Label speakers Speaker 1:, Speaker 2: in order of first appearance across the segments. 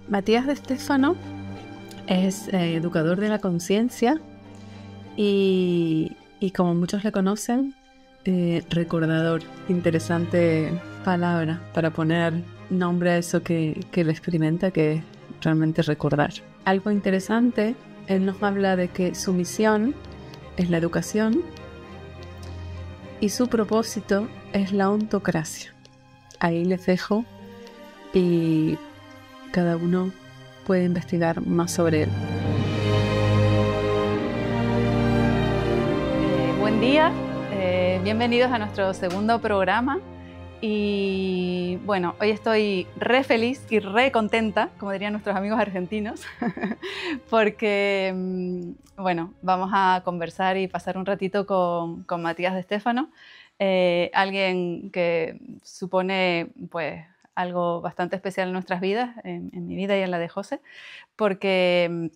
Speaker 1: Matías de Stefano es educador de la conciencia y como muchos le conocen, recordador. Interesante palabra para poner nombre a eso que él experimenta, que es realmente recordar. Algo interesante, él nos habla de que su misión es la educación y su propósito es la ontocracia. Ahí les dejo y cada uno puede investigar más sobre él.
Speaker 2: Buen día, bienvenidos a nuestro segundo programa. Y bueno, hoy estoy re feliz y re contenta, como dirían nuestros amigos argentinos, porque bueno, vamos a conversar y pasar un ratito con Matías de Stefano, alguien que supone pues algo bastante especial en nuestras vidas, en mi vida y en la de José, porque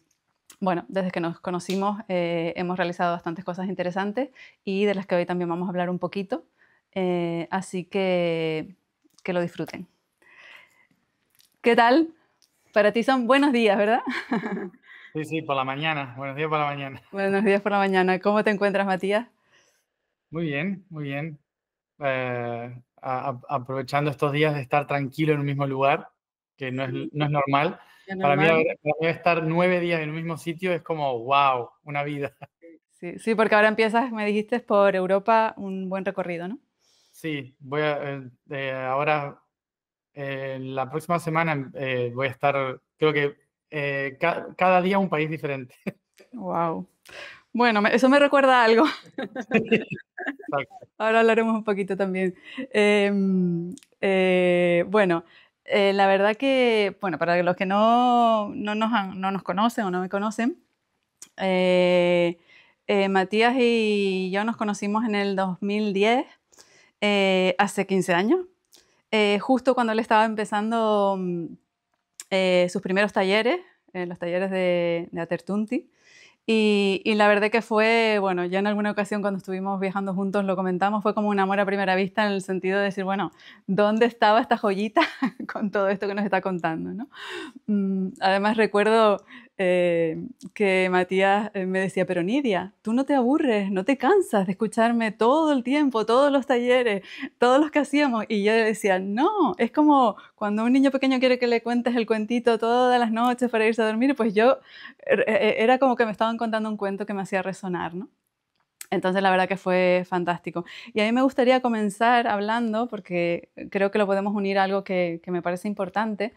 Speaker 2: bueno, desde que nos conocimos hemos realizado bastantes cosas interesantes y de las que hoy también vamos a hablar un poquito. Así que lo disfruten. ¿Qué tal? Para ti son buenos días, ¿verdad?
Speaker 3: Sí, por la mañana. Buenos días por la mañana.
Speaker 2: Buenos días por la mañana. ¿Cómo te encuentras, Matías?
Speaker 3: Muy bien, muy bien. Aprovechando estos días de estar tranquilo en un mismo lugar, que no es normal. Para mí estar 9 días en un mismo sitio es como, wow, una vida.
Speaker 2: Sí, porque ahora empiezas, me dijiste, por Europa un buen recorrido, ¿no?
Speaker 3: Sí, ahora, la próxima semana voy a estar, creo que cada día un país diferente.
Speaker 2: Wow. Bueno, eso me recuerda a algo.
Speaker 3: Exacto.
Speaker 2: Ahora hablaremos un poquito también. Bueno, la verdad que, bueno, para los que no nos conocen o no me conocen, Matías y yo nos conocimos en el 2010, hace 15 años, justo cuando él estaba empezando sus primeros talleres, los talleres de Atertunti. Y la verdad que fue, bueno, ya en alguna ocasión cuando estuvimos viajando juntos lo comentamos, fue como un amor a primera vista en el sentido de decir, bueno, ¿dónde estaba esta joyita con todo esto que nos está contando, ¿no? Además recuerdo que Matías me decía, pero Nidia, tú no te aburres, no te cansas de escucharme todo el tiempo, todos los talleres, todos los que hacíamos. Y yo le decía, no, es como cuando un niño pequeño quiere que le cuentes el cuentito todas las noches para irse a dormir, pues yo era como que me estaban contando un cuento que me hacía resonar, ¿no? Entonces la verdad que fue fantástico. Y a mí me gustaría comenzar hablando, porque creo que lo podemos unir a algo que me parece importante,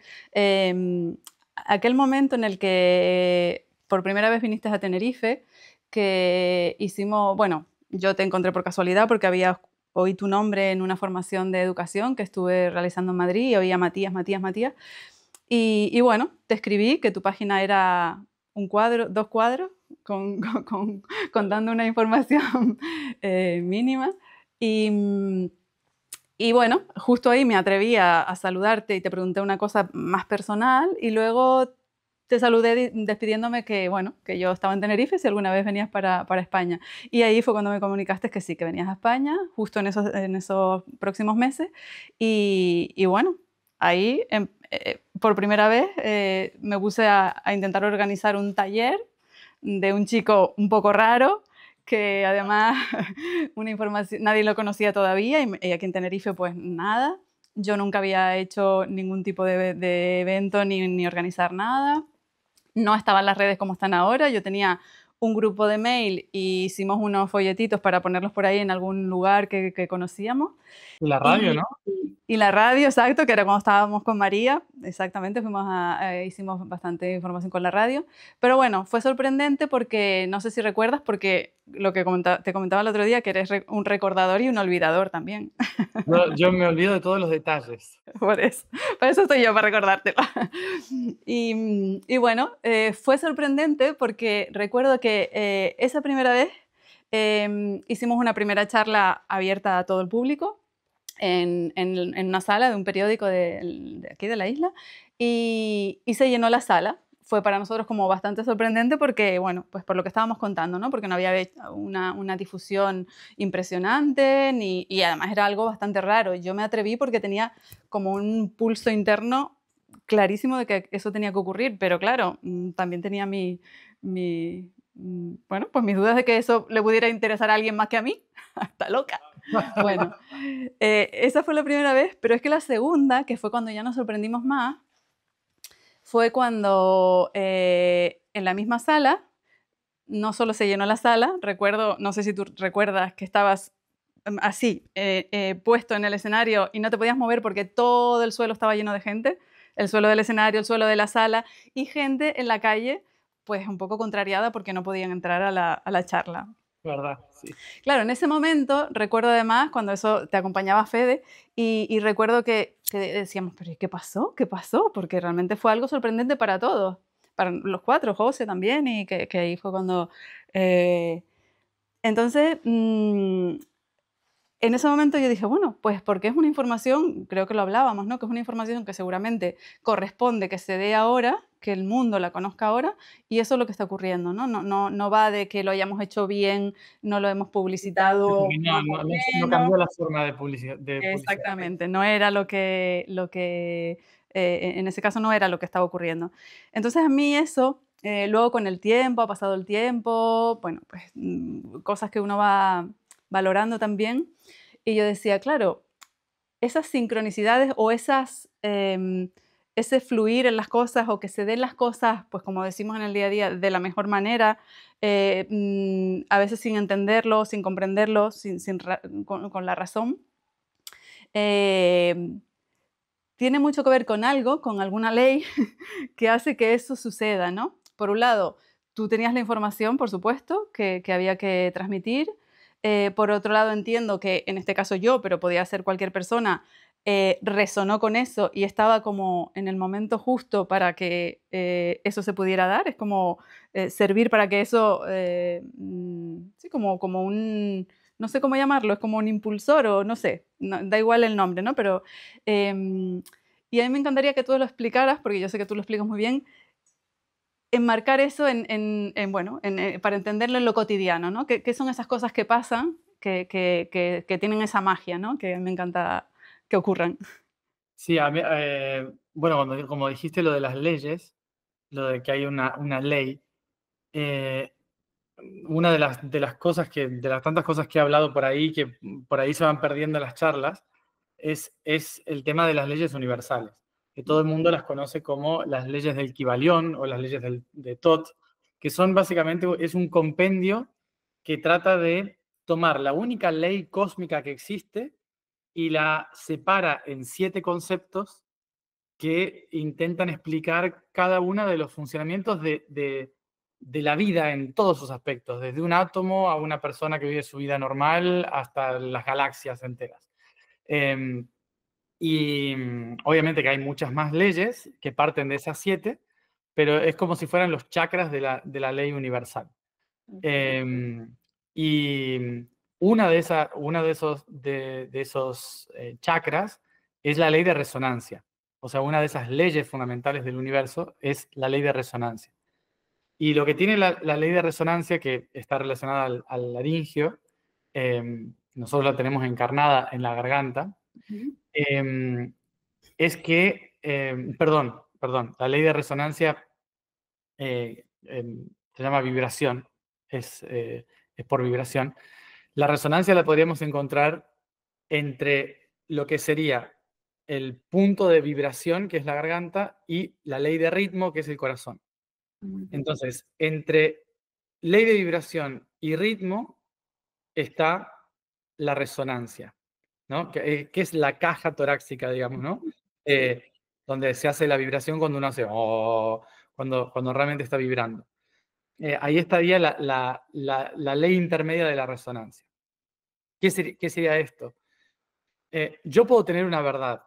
Speaker 2: aquel momento en el que por primera vez viniste a Tenerife, que hicimos, bueno, yo te encontré por casualidad porque había oí tu nombre en una formación de educación que estuve realizando en Madrid y oía Matías. Y bueno, te escribí que tu página era un cuadro, 2 cuadros, contando una información mínima. Y bueno, justo ahí me atreví a saludarte y te pregunté una cosa más personal y luego te saludé despidiéndome que, bueno, que yo estaba en Tenerife si alguna vez venías para España. Y ahí fue cuando me comunicaste que sí, que venías a España justo en esos próximos meses. Y bueno, ahí por primera vez me puse a intentar organizar un taller de un chico un poco raro que además una información, nadie lo conocía todavía y aquí en Tenerife pues nada. Yo nunca había hecho ningún tipo de evento ni organizar nada. No estaban las redes como están ahora. Yo tenía un grupo de mail y hicimos unos folletitos para ponerlos por ahí en algún lugar que conocíamos.
Speaker 3: Y la radio,
Speaker 2: Y,
Speaker 3: ¿no?
Speaker 2: y la radio, exacto, que era cuando estábamos con María, exactamente, hicimos bastante información con la radio. Pero bueno, fue sorprendente porque, no sé si recuerdas, porque lo que te comentaba el otro día, que eres un recordador y un olvidador también.
Speaker 3: Yo me olvido de todos los detalles.
Speaker 2: Para eso estoy yo, para recordártelo. Y bueno, fue sorprendente porque recuerdo que esa primera vez hicimos una primera charla abierta a todo el público en una sala de un periódico de aquí de la isla y se llenó la sala. Fue para nosotros como bastante sorprendente porque, bueno, pues por lo que estábamos contando, ¿no? Porque no había una difusión impresionante y además era algo bastante raro. Yo me atreví porque tenía como un pulso interno clarísimo de que eso tenía que ocurrir, pero claro, también tenía bueno, pues mis dudas de que eso le pudiera interesar a alguien más que a mí. Está loca. Bueno, esa fue la primera vez, pero es que la segunda, que fue cuando ya nos sorprendimos más, fue cuando en la misma sala, no solo se llenó la sala, recuerdo, no sé si tú recuerdas que estabas así, puesto en el escenario y no te podías mover porque todo el suelo estaba lleno de gente, el suelo del escenario, el suelo de la sala y gente en la calle, pues un poco contrariada porque no podían entrar a la charla.
Speaker 3: ¿Verdad? Sí.
Speaker 2: Claro, en ese momento recuerdo además cuando eso te acompañaba Fede y recuerdo que decíamos, pero ¿y qué pasó? ¿Qué pasó? Porque realmente fue algo sorprendente para todos, para los cuatro, José también, y que ahí fue cuando... entonces, en ese momento yo dije, bueno, pues porque es una información, creo que lo hablábamos, ¿no? Que es una información que seguramente corresponde que se dé ahora, que el mundo la conozca ahora, y eso es lo que está ocurriendo, ¿no? No va de que lo hayamos hecho bien, no lo hemos publicitado
Speaker 3: No,
Speaker 2: más
Speaker 3: no,
Speaker 2: o
Speaker 3: no
Speaker 2: menos.
Speaker 3: cambió la forma de publicidad.
Speaker 2: Exactamente, no era en ese caso no era lo que estaba ocurriendo. Entonces a mí eso, luego con el tiempo, ha pasado el tiempo, bueno, pues cosas que uno va valorando también, y yo decía, claro, esas sincronicidades o ese fluir en las cosas o que se den las cosas, pues como decimos en el día a día, de la mejor manera, a veces sin entenderlo, sin comprenderlo, con la razón, eh, tiene mucho que ver con algo, con alguna ley que hace que eso suceda, ¿no? Por un lado, tú tenías la información, por supuesto, que había que transmitir. Por otro lado, entiendo que en este caso yo, pero podía ser cualquier persona, resonó con eso y estaba como en el momento justo para que eso se pudiera dar. Es como servir para que eso, sí, como un, no sé cómo llamarlo, es como un impulsor o no sé, da igual el nombre, ¿no? Pero em, y a mí me encantaría que tú lo explicaras, porque yo sé que tú lo explicas muy bien, enmarcar eso bueno, para entenderlo en lo cotidiano, ¿no? ¿Qué son esas cosas que pasan, que tienen esa magia, ¿no? Que me encanta que ocurran.
Speaker 3: Sí, bueno, como dijiste lo de las leyes, lo de que hay una ley, eh, una de las cosas de las tantas cosas que he hablado por ahí, que por ahí se van perdiendo en las charlas, es el tema de las leyes universales, que todo el mundo las conoce como las leyes del Kybalión o las leyes de Thoth, que son básicamente, es un compendio que trata de tomar la única ley cósmica que existe y la separa en 7 conceptos que intentan explicar cada uno de los funcionamientos de la vida en todos sus aspectos, desde un átomo a una persona que vive su vida normal hasta las galaxias enteras. Obviamente que hay muchas más leyes que parten de esas 7, pero es como si fueran los chakras de la ley universal. Y una de esos chakras es la ley de resonancia. O sea, una de esas leyes fundamentales del universo es la ley de resonancia. Y lo que tiene la ley de resonancia, que está relacionada al laringio, nosotros la tenemos encarnada en la garganta, es que, perdón, la ley de resonancia se llama vibración, es por vibración. La resonancia la podríamos encontrar entre lo que sería el punto de vibración, que es la garganta, y la ley de ritmo, que es el corazón. Entonces, entre ley de vibración y ritmo está la resonancia, ¿no? Que es la caja torácica, digamos, ¿no? Donde se hace la vibración cuando uno hace "oh", cuando realmente está vibrando. Ahí estaría la ley intermedia de la resonancia. ¿Qué sería esto? Yo puedo tener una verdad,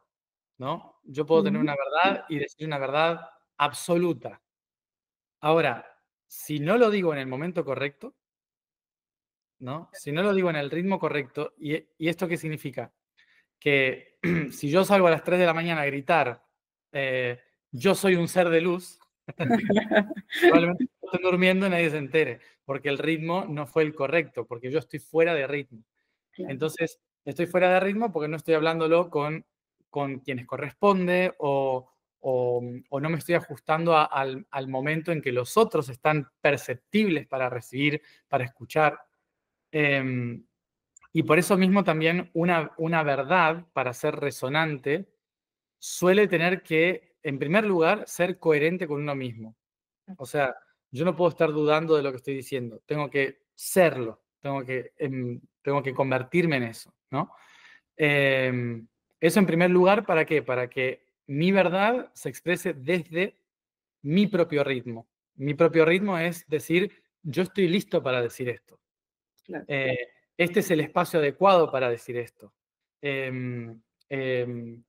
Speaker 3: ¿no? Yo puedo tener una verdad y decir una verdad absoluta. Ahora, si no lo digo en el momento correcto, ¿no? Si no lo digo en el ritmo correcto, ¿y esto qué significa? Que si yo salgo a las 3 de la mañana a gritar, yo soy un ser de luz, probablemente estoy durmiendo y nadie se entere, porque el ritmo no fue el correcto, porque yo estoy fuera de ritmo.
Speaker 2: Claro.
Speaker 3: Entonces, estoy fuera de ritmo porque no estoy hablándolo con quienes corresponde o o no me estoy ajustando al momento en que los otros están perceptibles para recibir, para escuchar. Y por eso mismo también una verdad, para ser resonante, suele tener que, en primer lugar, ser coherente con uno mismo. O sea, yo no puedo estar dudando de lo que estoy diciendo, tengo que serlo, tengo que convertirme en eso, ¿no? Eso en primer lugar, ¿para qué? Para que mi verdad se exprese desde mi propio ritmo. Mi propio ritmo es decir, yo estoy listo para decir esto.
Speaker 1: Claro.
Speaker 3: Este es el espacio adecuado para decir esto. Em, em,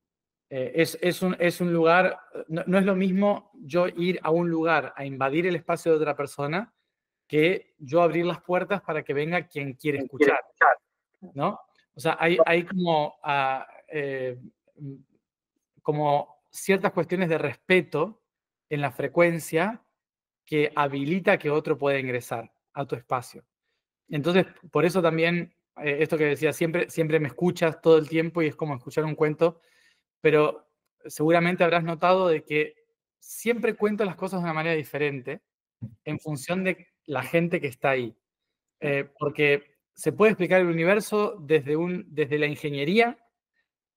Speaker 3: es un lugar, no es lo mismo yo ir a un lugar a invadir el espacio de otra persona que yo abrir las puertas para que venga quien quiere escuchar, ¿no? O sea, hay como ciertas cuestiones de respeto en la frecuencia que habilita que otro pueda ingresar a tu espacio. Entonces, por eso también, esto que decía, siempre me escuchas todo el tiempo y es como escuchar un cuento, pero seguramente habrás notado de que siempre cuento las cosas de una manera diferente en función de la gente que está ahí. Porque se puede explicar el universo desde la ingeniería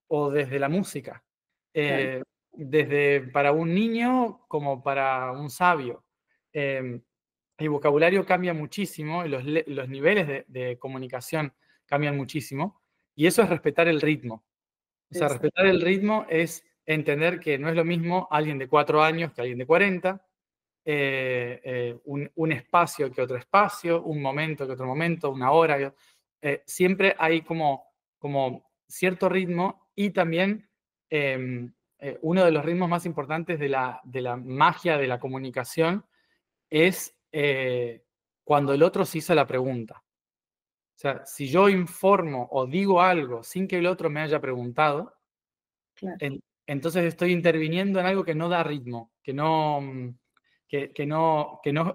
Speaker 3: o desde la música. Desde para un niño como para un sabio. El vocabulario cambia muchísimo y los niveles de comunicación cambian muchísimo. Y eso es respetar el ritmo. O sea, respetar el ritmo es entender que no es lo mismo alguien de 4 años que alguien de 40, un espacio que otro espacio, un momento que otro momento, una hora. Siempre hay como cierto ritmo y también uno de los ritmos más importantes de la magia de la comunicación es cuando el otro se hizo la pregunta. O sea, si yo informo o digo algo sin que el otro me haya preguntado,
Speaker 1: Claro.
Speaker 3: Entonces estoy interviniendo en algo que no da ritmo, que no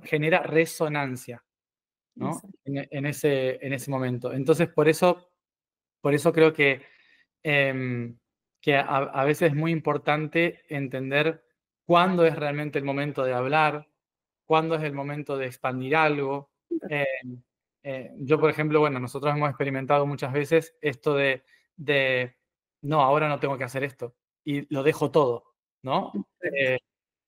Speaker 3: genera resonancia, ¿no? En ese momento. Entonces, por eso creo que a veces es muy importante entender cuándo es realmente el momento de hablar, cuándo es el momento de expandir algo. Yo, por ejemplo, bueno, nosotros hemos experimentado muchas veces esto de no, ahora no tengo que hacer esto y lo dejo todo, ¿no?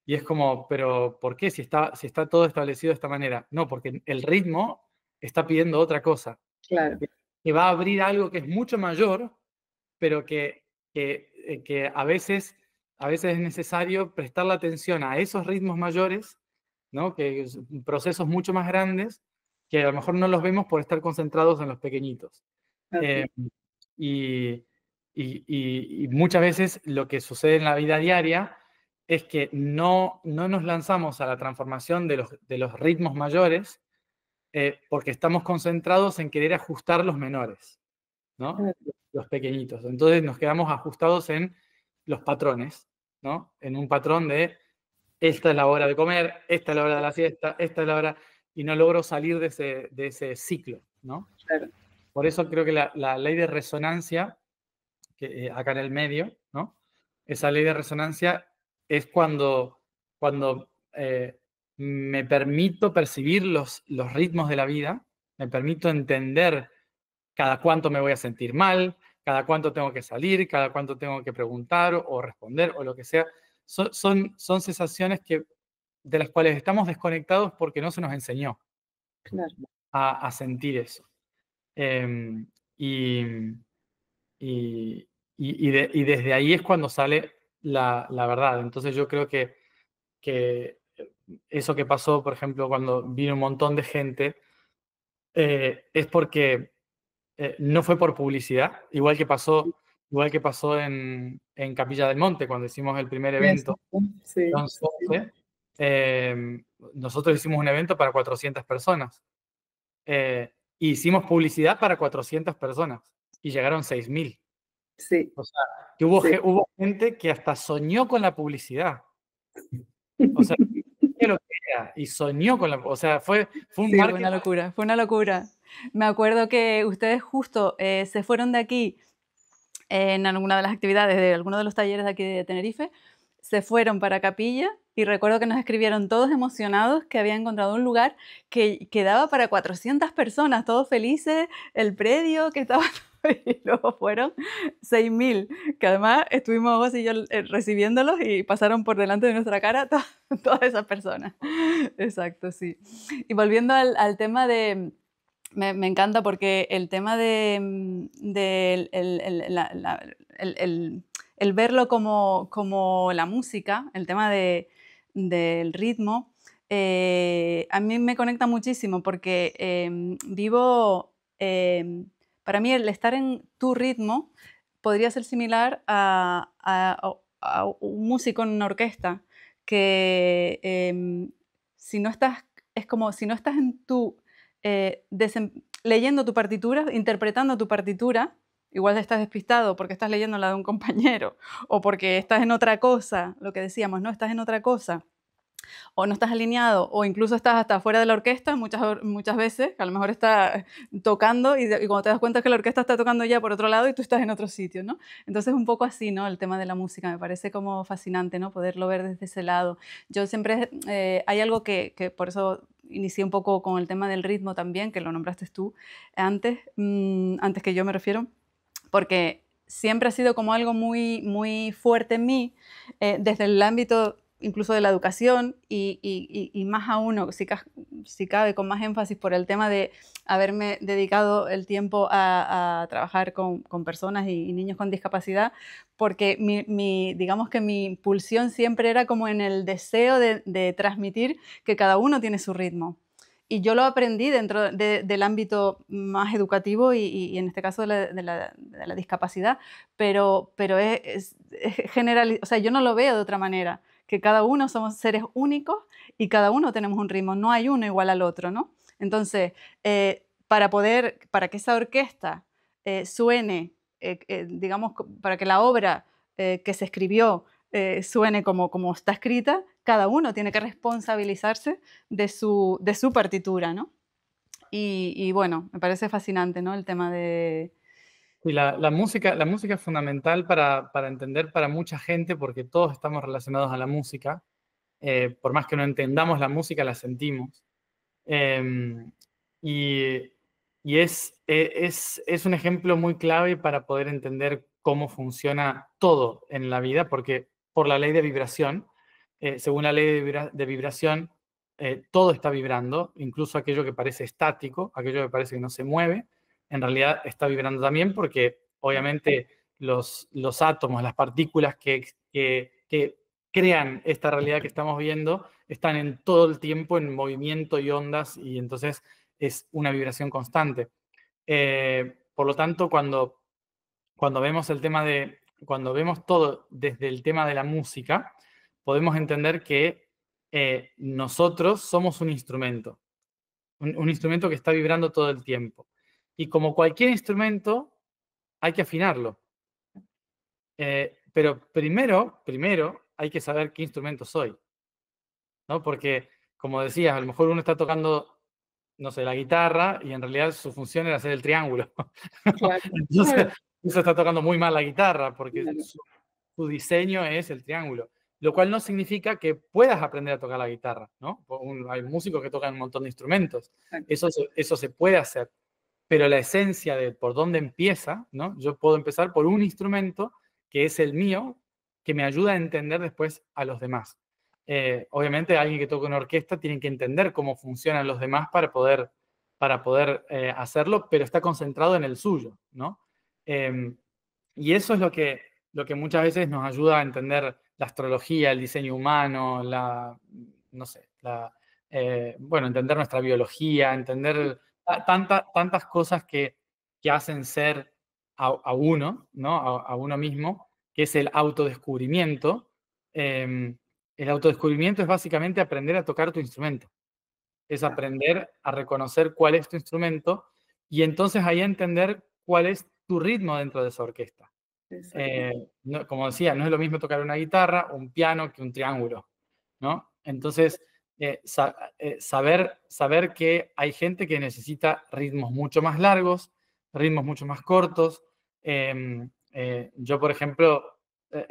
Speaker 3: Y es como, pero ¿por qué? Si está todo establecido de esta manera. No, porque el ritmo está pidiendo otra cosa.
Speaker 1: Claro.
Speaker 3: Que va a abrir algo que es mucho mayor, pero que a veces es necesario prestar la atención a esos ritmos mayores, ¿no? Que son procesos mucho más grandes, que a lo mejor no los vemos por estar concentrados en los pequeñitos. Y, y muchas veces lo que sucede en la vida diaria es que no nos lanzamos a la transformación de los ritmos mayores porque estamos concentrados en querer ajustar los menores, ¿no? Los pequeñitos. Entonces nos quedamos ajustados en los patrones, ¿no? En un patrón de esta es la hora de comer, esta es la hora de la siesta, esta es la hora, y no logro salir de ese ciclo, ¿no?
Speaker 1: Claro.
Speaker 3: Por eso creo que la ley de resonancia, que acá en el medio, ¿no? Esa ley de resonancia es cuando me permito percibir los ritmos de la vida, me permito entender cada cuánto me voy a sentir mal, cada cuánto tengo que salir, cada cuánto tengo que preguntar o responder o lo que sea. Son sensaciones de las cuales estamos desconectados porque no se nos enseñó
Speaker 1: Claro.
Speaker 3: a sentir eso. Y, y desde ahí es cuando sale la verdad. Entonces yo creo que eso que pasó, por ejemplo, cuando vino un montón de gente, es porque no fue por publicidad, igual que pasó en Capilla del Monte, cuando hicimos el primer evento.
Speaker 1: Sí.
Speaker 3: 11, nosotros hicimos un evento para 400 personas. Hicimos publicidad para 400 personas y llegaron 6.000.
Speaker 1: Sí.
Speaker 3: O sea, que hubo gente que hasta soñó con la publicidad. O sea, lo que era, y soñó con la... O sea, fue un
Speaker 2: Sí,
Speaker 3: marketing.
Speaker 2: fue una locura. Me acuerdo que ustedes justo se fueron de aquí en alguna de las actividades de alguno de los talleres de aquí de Tenerife se fueron para Capilla y recuerdo que nos escribieron todos emocionados que habían encontrado un lugar que daba para 400 personas, todos felices, el predio que estaba y luego fueron 6.000, que además estuvimos vos y yo recibiéndolos y pasaron por delante de nuestra cara todas esas personas. Exacto, sí. Y volviendo al tema de... Me encanta porque el tema de el verlo como la música, el tema del ritmo, a mí me conecta muchísimo porque vivo, para mí el estar en tu ritmo podría ser similar a un músico en una orquesta, que si no estás, es como si no estás en tu leyendo tu partitura, interpretando tu partitura, igual estás despistado porque estás leyendo la de un compañero o porque estás en otra cosa, lo que decíamos, ¿no? Estás en otra cosa o no estás alineado o incluso estás hasta fuera de la orquesta muchas veces, que a lo mejor estás tocando y cuando te das cuenta que la orquesta está tocando ya por otro lado y tú estás en otro sitio, ¿no? Entonces un poco así, ¿no? El tema de la música me parece como fascinante, ¿no? Poderlo ver desde ese lado. Yo siempre, hay algo que por eso inicié un poco con el tema del ritmo también, que lo nombraste tú antes que yo me refiero, porque siempre ha sido como algo muy, muy fuerte en mí, desde el ámbito incluso de la educación y más aún, si cabe, con más énfasis por el tema de haberme dedicado el tiempo a trabajar con personas y niños con discapacidad, porque digamos que mi pulsión siempre era como en el deseo de transmitir que cada uno tiene su ritmo. Y yo lo aprendí dentro del ámbito más educativo y en este caso de la discapacidad, pero es general, o sea, yo no lo veo de otra manera, que cada uno somos seres únicos y cada uno tenemos un ritmo, no hay uno igual al otro, ¿no? Entonces, para que esa orquesta suene, digamos, para que la obra que se escribió suene como está escrita, cada uno tiene que responsabilizarse de su partitura, ¿no? Y bueno, me parece fascinante, ¿no? El tema de...
Speaker 3: Y la música es fundamental para entender para mucha gente, porque todos estamos relacionados a la música. Por más que no entendamos la música, la sentimos. Y, y es un ejemplo muy clave para poder entender cómo funciona todo en la vida, porque por la ley de vibración, según la ley de vibración, todo está vibrando, incluso aquello que parece estático, aquello que parece que no se mueve, en realidad está vibrando también porque obviamente los átomos, las partículas que crean esta realidad que estamos viendo, están en todo el tiempo en movimiento y ondas, y entonces es una vibración constante. Por lo tanto, cuando vemos cuando vemos todo desde el tema de la música, podemos entender que nosotros somos un instrumento, un instrumento que está vibrando todo el tiempo. Y como cualquier instrumento, hay que afinarlo. Pero primero hay que saber qué instrumento soy, ¿no? Porque, como decías, a lo mejor uno está tocando, no sé, la guitarra y en realidad su función era hacer el triángulo.
Speaker 1: Claro.
Speaker 3: Entonces, eso está tocando muy mal la guitarra porque
Speaker 1: Claro.
Speaker 3: su diseño es el triángulo. Lo cual no significa que puedas aprender a tocar la guitarra, ¿no? Hay músicos que tocan un montón de instrumentos. Eso se puede hacer. Pero la esencia de por dónde empieza, ¿no? Yo puedo empezar por un instrumento que es el mío, que me ayuda a entender después a los demás. Obviamente alguien que toca una orquesta tiene que entender cómo funcionan los demás para poder hacerlo, pero está concentrado en el suyo, ¿no? Y eso es lo que muchas veces nos ayuda a entender la astrología, el diseño humano, no sé, bueno, entender nuestra biología, entender tantas cosas que hacen ser a uno, ¿no? A uno mismo, que es el autodescubrimiento. El autodescubrimiento es básicamente aprender a tocar tu instrumento. Es aprender a reconocer cuál es tu instrumento y entonces ahí entender cuál es tu ritmo dentro de esa orquesta. Como decía, no es lo mismo tocar una guitarra o un piano que un triángulo, ¿no? Entonces, saber que hay gente que necesita ritmos mucho más largos, ritmos mucho más cortos. Yo, por ejemplo,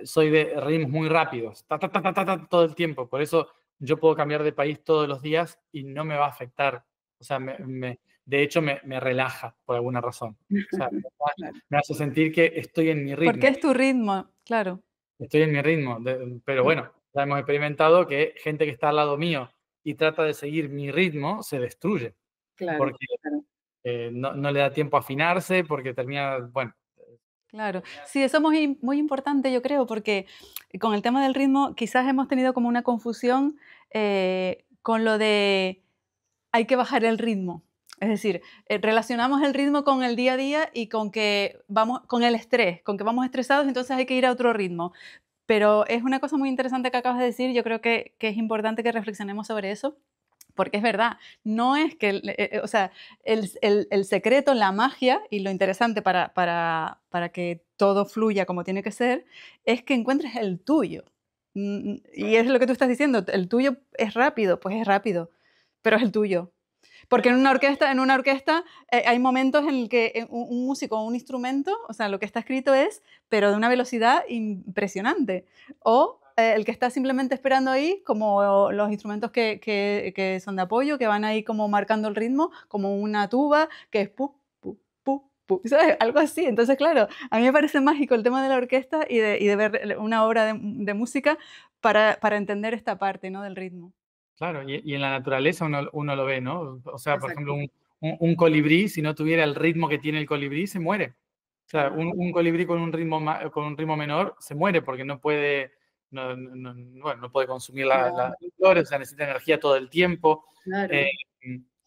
Speaker 3: soy de ritmos muy rápidos, ta, ta, ta, ta, ta, ta, todo el tiempo. Por eso yo puedo cambiar de país todos los días y no me va a afectar. O sea, de hecho me relaja por alguna razón. O sea,
Speaker 1: Claro.
Speaker 3: me hace sentir que estoy en mi
Speaker 2: Porque
Speaker 3: ritmo.
Speaker 2: es tu ritmo, claro.
Speaker 3: Estoy en mi ritmo. Pero bueno, ya hemos experimentado que gente que está al lado mío y trata de seguir mi ritmo se destruye.
Speaker 1: Claro,
Speaker 3: Porque
Speaker 1: claro.
Speaker 3: no le da tiempo a afinarse, porque termina, bueno.
Speaker 2: Claro, sí, eso es muy, muy importante, yo creo, porque con el tema del ritmo quizás hemos tenido como una confusión con lo de hay que bajar el ritmo. Es decir, relacionamos el ritmo con el día a día y con que vamos, con el estrés, con que vamos estresados, entonces hay que ir a otro ritmo. Pero es una cosa muy interesante que acabas de decir, yo creo que es importante que reflexionemos sobre eso, porque es verdad, no es que, o sea, el secreto, la magia y lo interesante para que todo fluya como tiene que ser, es que encuentres el tuyo. Y es lo que tú estás diciendo, el tuyo es rápido, pues es rápido, pero es el tuyo. Porque en una orquesta hay momentos en el que un músico o un instrumento, o sea, lo que está escrito es, pero de una velocidad impresionante. O el que está simplemente esperando ahí, como los instrumentos que son de apoyo, que van ahí como marcando el ritmo, como una tuba, que es pu, pu, pu, pu, ¿sabes? Algo así. Entonces, claro, a mí me parece mágico el tema de la orquesta y de ver una obra de música para entender esta parte, ¿no? Del ritmo.
Speaker 3: Claro, y en la naturaleza uno lo ve, ¿no? O sea, por ejemplo,
Speaker 1: Exacto.
Speaker 3: un colibrí, si no tuviera el ritmo que tiene el colibrí, se muere. O sea,
Speaker 1: Claro.
Speaker 3: un colibrí con un ritmo menor se muere porque no puede, bueno, no puede consumir las
Speaker 1: Claro,
Speaker 3: flores, o sea, necesita energía todo el tiempo.
Speaker 1: claro.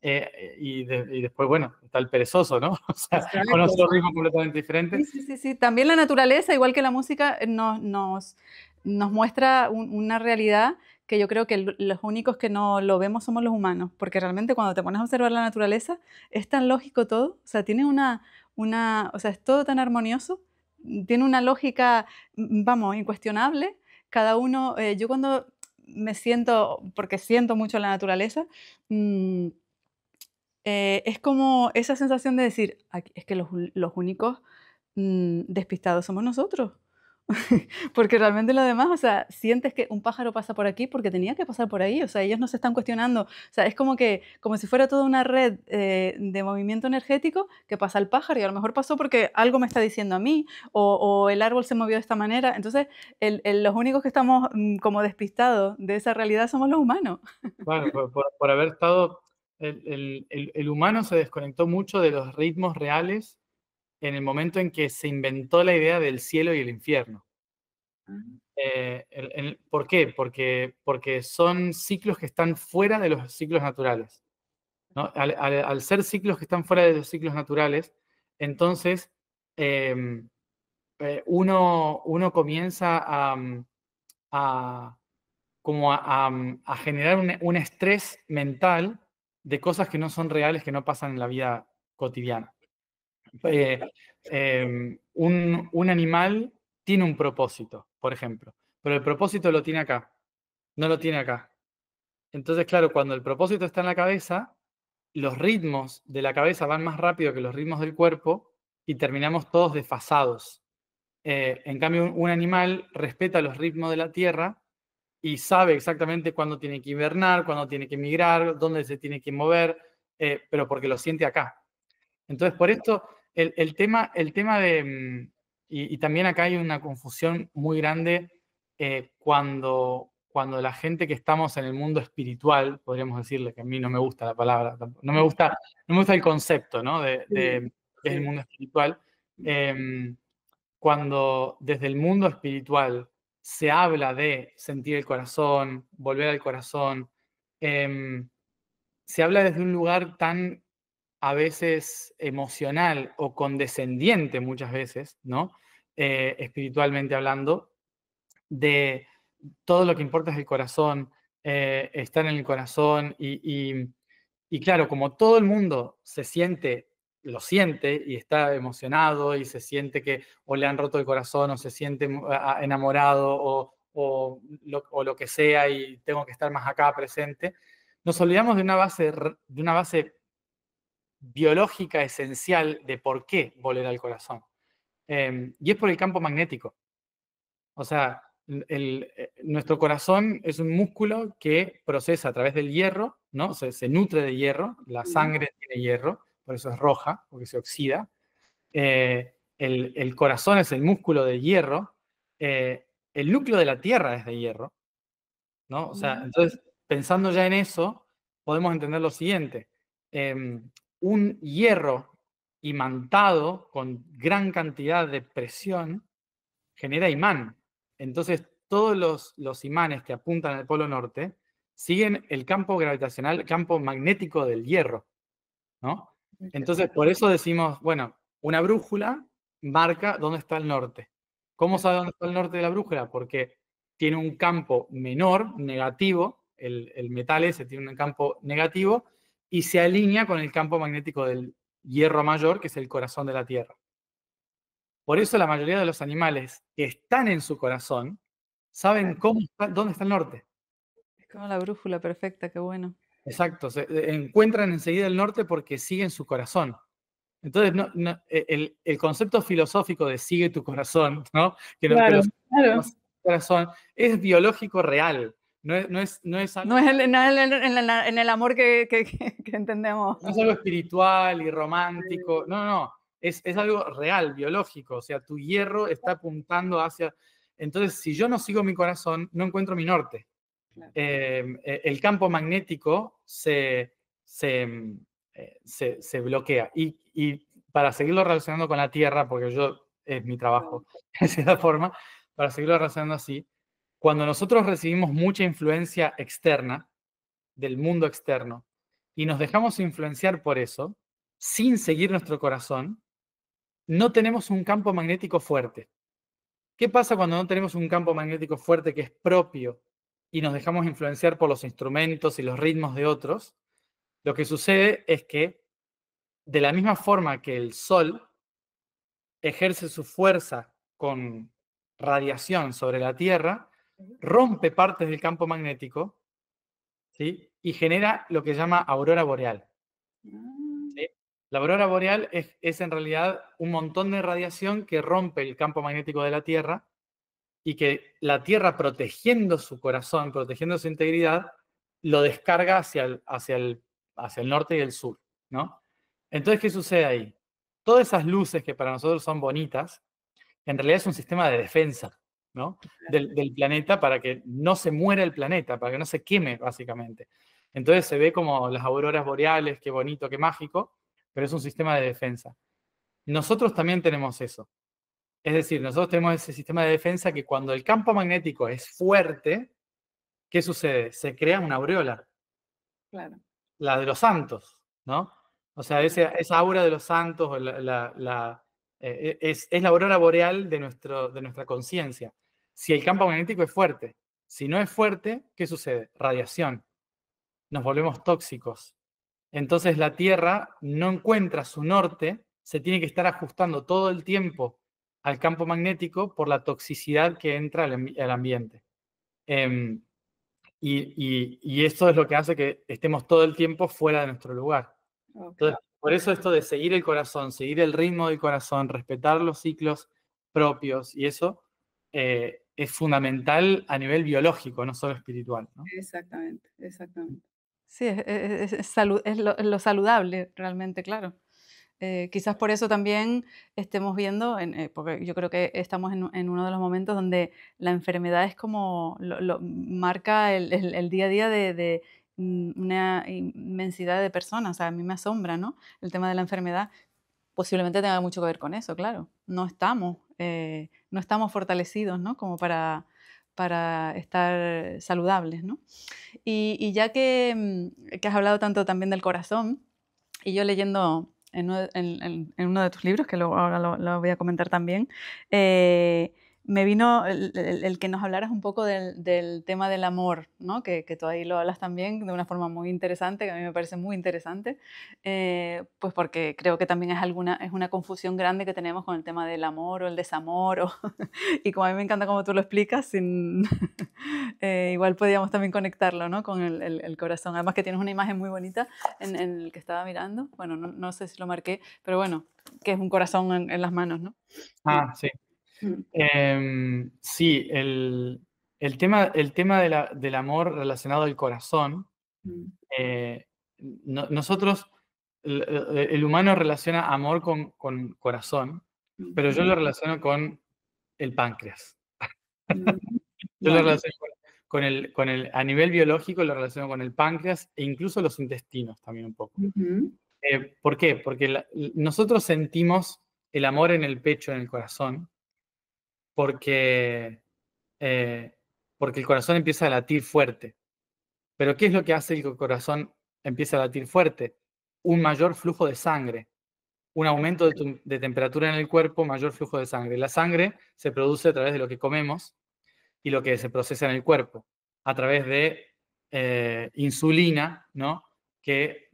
Speaker 3: Eh, y después, bueno, está el perezoso, ¿no? O sea, con
Speaker 1: Exacto,
Speaker 3: otro ritmo
Speaker 1: exacto.
Speaker 3: completamente diferente.
Speaker 2: Sí, sí, sí, sí. También la naturaleza, igual que la música, nos muestra una realidad que yo creo que los únicos que no lo vemos somos los humanos, porque realmente cuando te pones a observar la naturaleza es tan lógico todo, o sea, tiene o sea, es todo tan armonioso, tiene una lógica, vamos, incuestionable. Cada uno, yo cuando me siento, porque siento mucho la naturaleza, mm, es como esa sensación de decir: "Aquí es que los únicos, despistados somos nosotros". Porque realmente lo demás, o sea, sientes que un pájaro pasa por aquí porque tenía que pasar por ahí, o sea, ellos no se están cuestionando, o sea, es como si fuera toda una red, de movimiento energético que pasa el pájaro y a lo mejor pasó porque algo me está diciendo a mí, o el árbol se movió de esta manera. Entonces, los únicos que estamos, como despistados de esa realidad somos los humanos.
Speaker 3: Claro, por haber estado, el humano se desconectó mucho de los ritmos reales en el momento en que se inventó la idea del cielo y el infierno.
Speaker 1: Ah,
Speaker 3: ¿Por qué? Porque son ciclos que están fuera de los ciclos naturales, ¿no? Al ser ciclos que están fuera de los ciclos naturales, entonces em, uno comienza a, como a generar un estrés mental de cosas que no son reales, que no pasan en la vida cotidiana. Eh, un animal tiene un propósito, por ejemplo, pero el propósito lo tiene acá, no lo tiene acá. Entonces, claro, cuando el propósito está en la cabeza, los ritmos de la cabeza van más rápido que los ritmos del cuerpo y terminamos todos desfasados. En cambio, un animal respeta los ritmos de la tierra y sabe exactamente cuándo tiene que hibernar, cuándo tiene que migrar, dónde se tiene que mover, pero porque lo siente acá. Entonces, por esto, el tema de, y también acá hay una confusión muy grande cuando la gente que estamos en el mundo espiritual, podríamos decirle, que a mí no me gusta la palabra, no me gusta el concepto, ¿no?
Speaker 1: sí,
Speaker 3: Que es el
Speaker 1: sí.
Speaker 3: mundo espiritual. Cuando desde el mundo espiritual se habla de sentir el corazón, volver al corazón, em, se habla desde un lugar tan a veces emocional o condescendiente muchas veces, ¿no? Espiritualmente hablando, de todo lo que importa es el corazón, estar en el corazón y claro, como todo el mundo lo siente y está emocionado y se siente que o le han roto el corazón o se siente enamorado o lo que sea y tengo que estar más acá presente, nos olvidamos de una base biológica esencial de por qué volver al corazón. Y es por el campo magnético. O sea, nuestro corazón es un músculo que procesa a través del hierro, ¿no? Se nutre de hierro, la sangre tiene hierro, por eso es roja, porque se oxida. El corazón es el músculo de hierro, el núcleo de la Tierra es de hierro, ¿no? O sea, entonces, pensando ya en eso, podemos entender lo siguiente. Un hierro imantado con gran cantidad de presión genera imán. Entonces, todos los imanes que apuntan al polo norte siguen el campo gravitacional, el campo magnético del hierro, ¿no? Entonces, por eso decimos, bueno, una brújula marca dónde está el norte. ¿Cómo sabe dónde está el norte de la brújula? Porque tiene un campo menor, negativo, el metal ese tiene un campo negativo, y se alinea con el campo magnético del hierro mayor, que es el corazón de la Tierra. Por eso la mayoría de los animales que están en su corazón saben dónde está el norte.
Speaker 2: Es como la brújula perfecta, qué bueno.
Speaker 3: Exacto, se encuentran enseguida el norte porque siguen su corazón. Entonces, el concepto filosófico de sigue tu corazón, ¿no?
Speaker 2: Claro, claro.
Speaker 3: Corazón es biológico real. No es algo,
Speaker 2: No es en el amor que entendemos.
Speaker 3: no es algo espiritual y romántico. No, no. Es algo real, biológico. O sea, tu hierro está apuntando hacia. Entonces, si yo no sigo mi corazón, no encuentro mi norte.
Speaker 2: Claro.
Speaker 3: El campo magnético se bloquea. Y para seguirlo relacionando con la Tierra, porque es mi trabajo de cierta forma, para seguirlo relacionando así, cuando nosotros recibimos mucha influencia externa, del mundo externo, y nos dejamos influenciar por eso, sin seguir nuestro corazón, no tenemos un campo magnético fuerte. ¿Qué pasa cuando no tenemos un campo magnético fuerte que es propio y nos dejamos influenciar por los instrumentos y los ritmos de otros? Lo que sucede es que, de la misma forma que el Sol ejerce su fuerza con radiación sobre la Tierra, rompe partes del campo magnético, ¿sí? Y genera lo que se llama aurora boreal. ¿Sí? La aurora boreal es en realidad un montón de radiación que rompe el campo magnético de la Tierra y que la Tierra, protegiendo su corazón, protegiendo su integridad, lo descarga hacia el norte y el sur, ¿no? Entonces, ¿qué sucede ahí? Todas esas luces que para nosotros son bonitas, en realidad es un sistema de defensa, ¿no? Del planeta para que no se muera el planeta, para que no se queme, básicamente. Entonces se ve como las auroras boreales, qué bonito, qué mágico, pero es un sistema de defensa. Nosotros también tenemos eso. Es decir, nosotros tenemos ese sistema de defensa que cuando el campo magnético es fuerte, ¿qué sucede? Se crea una aureola.
Speaker 2: Claro.
Speaker 3: La de los santos, ¿no? O sea, esa aura de los santos es la aurora boreal de nuestra conciencia. Si el campo magnético es fuerte. Si no es fuerte, ¿qué sucede? Radiación. Nos volvemos tóxicos. Entonces la Tierra no encuentra su norte, se tiene que estar ajustando todo el tiempo al campo magnético por la toxicidad que entra al ambiente. Y esto es lo que hace que estemos todo el tiempo fuera de nuestro lugar. Entonces, por eso esto de seguir el corazón, seguir el ritmo del corazón, respetar los ciclos propios y eso es fundamental a nivel biológico, no solo espiritual, ¿no?
Speaker 2: Exactamente, exactamente. Sí, es lo saludable realmente, claro. Quizás por eso también estemos viendo, porque yo creo que estamos en uno de los momentos donde la enfermedad es como marca el día a día de una inmensidad de personas. O sea, a mí me asombra, ¿no? El tema de la enfermedad posiblemente tenga mucho que ver con eso, claro. No estamos fortalecidos, ¿no? Como para estar saludables, ¿no? Y ya que has hablado tanto también del corazón, y yo leyendo en uno de tus libros, que ahora lo voy a comentar también, me vino el que nos hablaras un poco del tema del amor, ¿no? Que tú ahí lo hablas también de una forma muy interesante, que a mí me parece muy interesante, pues porque creo que también es una confusión grande que tenemos con el tema del amor o el desamor, y como a mí me encanta cómo tú lo explicas, igual podíamos también conectarlo, ¿no? Con el corazón. Además que tienes una imagen muy bonita en el que estaba mirando. Bueno, no sé si lo marqué, pero bueno, que es un corazón en las manos, ¿no?
Speaker 3: Ah, sí. Sí, el tema del amor relacionado al corazón, nosotros, el humano relaciona amor con corazón, pero yo lo relaciono con el páncreas. Yo lo
Speaker 2: Bueno,
Speaker 3: relaciono a nivel biológico lo relaciono con el páncreas e incluso los intestinos también un poco. ¿Por qué? Porque nosotros sentimos el amor en el pecho, en el corazón, porque, porque el corazón empieza a latir fuerte. Pero ¿qué es lo que hace que el corazón empiece a latir fuerte? Un mayor flujo de sangre, un aumento de temperatura en el cuerpo, mayor flujo de sangre. La sangre se produce a través de lo que comemos y lo que se procesa en el cuerpo, a través de insulina, ¿no? Que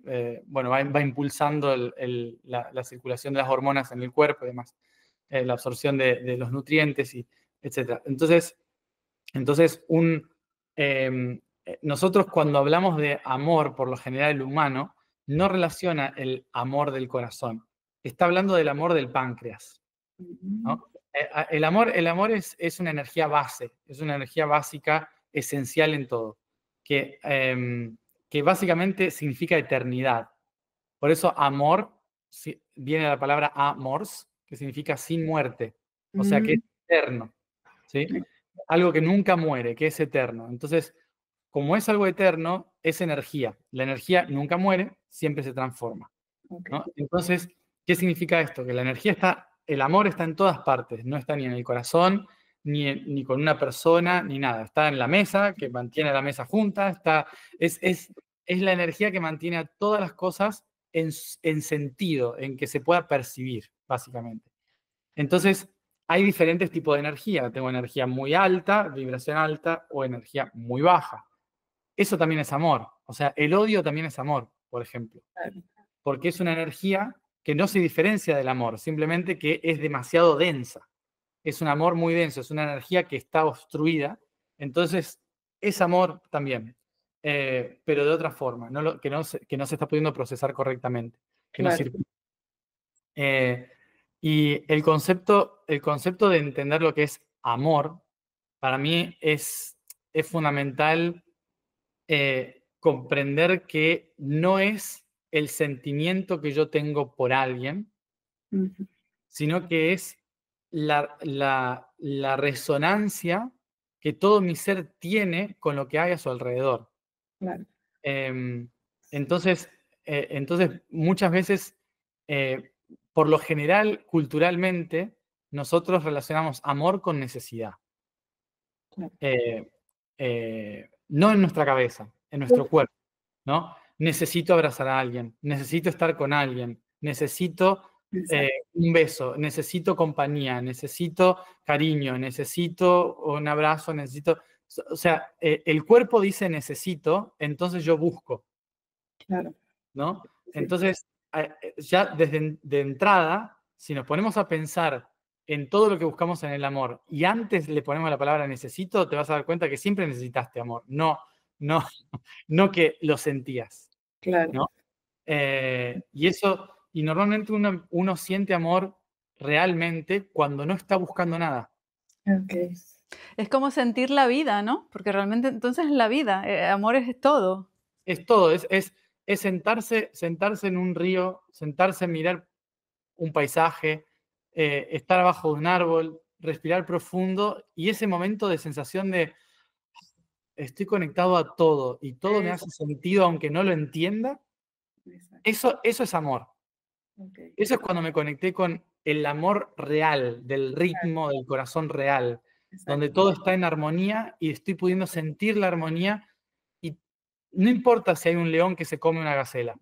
Speaker 3: bueno, va impulsando la circulación de las hormonas en el cuerpo y demás, la absorción de los nutrientes, y etc. Entonces nosotros cuando hablamos de amor, por lo general el humano, no relaciona el amor del corazón, está hablando del amor del páncreas, ¿no? El amor es una energía base, es una energía básica esencial en todo, que básicamente significa eternidad. Por eso amor viene de la palabra amors, que significa sin muerte, o sea que es eterno, ¿sí? Algo que nunca muere, que es eterno. Entonces, como es algo eterno, es energía. La energía nunca muere, siempre se transforma, ¿no? Entonces, ¿qué significa esto? Que la energía el amor está en todas partes, no está ni en el corazón, ni con una persona, ni nada. Está en la mesa, que mantiene la mesa junta, es la energía que mantiene a todas las cosas en sentido, en que se pueda percibir, básicamente. Entonces, hay diferentes tipos de energía. Tengo energía muy alta, vibración alta, o energía muy baja. Eso también es amor. O sea, el odio también es amor, por ejemplo. Porque es una energía que no se diferencia del amor, simplemente que es demasiado densa. Es un amor muy denso, es una energía que está obstruida. Entonces, es amor también, pero de otra forma, que no se está pudiendo procesar correctamente, que no sirve. Y el concepto de entender lo que es amor, para mí es fundamental comprender que no es el sentimiento que yo tengo por alguien, sino que es la resonancia que todo mi ser tiene con lo que hay a su alrededor.
Speaker 2: Claro.
Speaker 3: Entonces, muchas veces, por lo general, culturalmente, nosotros relacionamos amor con necesidad.
Speaker 2: Claro.
Speaker 3: No en nuestra cabeza, en nuestro cuerpo, ¿no? Necesito abrazar a alguien, necesito estar con alguien, necesito un beso, necesito compañía, necesito cariño, necesito un abrazo, necesito... O sea, el cuerpo dice necesito, entonces yo busco.
Speaker 2: Claro.
Speaker 3: ¿No?
Speaker 2: Sí.
Speaker 3: Entonces, ya de entrada, si nos ponemos a pensar en todo lo que buscamos en el amor y antes le ponemos la palabra necesito, te vas a dar cuenta que siempre necesitaste amor, no que lo sentías.
Speaker 2: Claro.
Speaker 3: ¿No? Y normalmente uno siente amor realmente cuando no está buscando nada.
Speaker 2: Okay. Es como sentir la vida, ¿no? Porque realmente entonces es la vida, amor es todo.
Speaker 3: Es todo, es sentarse en un río, sentarse a mirar un paisaje, estar abajo de un árbol, respirar profundo y ese momento de sensación de estoy conectado a todo y todo me hace sentido aunque no lo entienda, eso es amor.
Speaker 2: Okay.
Speaker 3: Eso es cuando me conecté con el amor real, del ritmo del corazón real, donde todo está en armonía y estoy pudiendo sentir la armonía y no importa si hay un león que se come una gacela.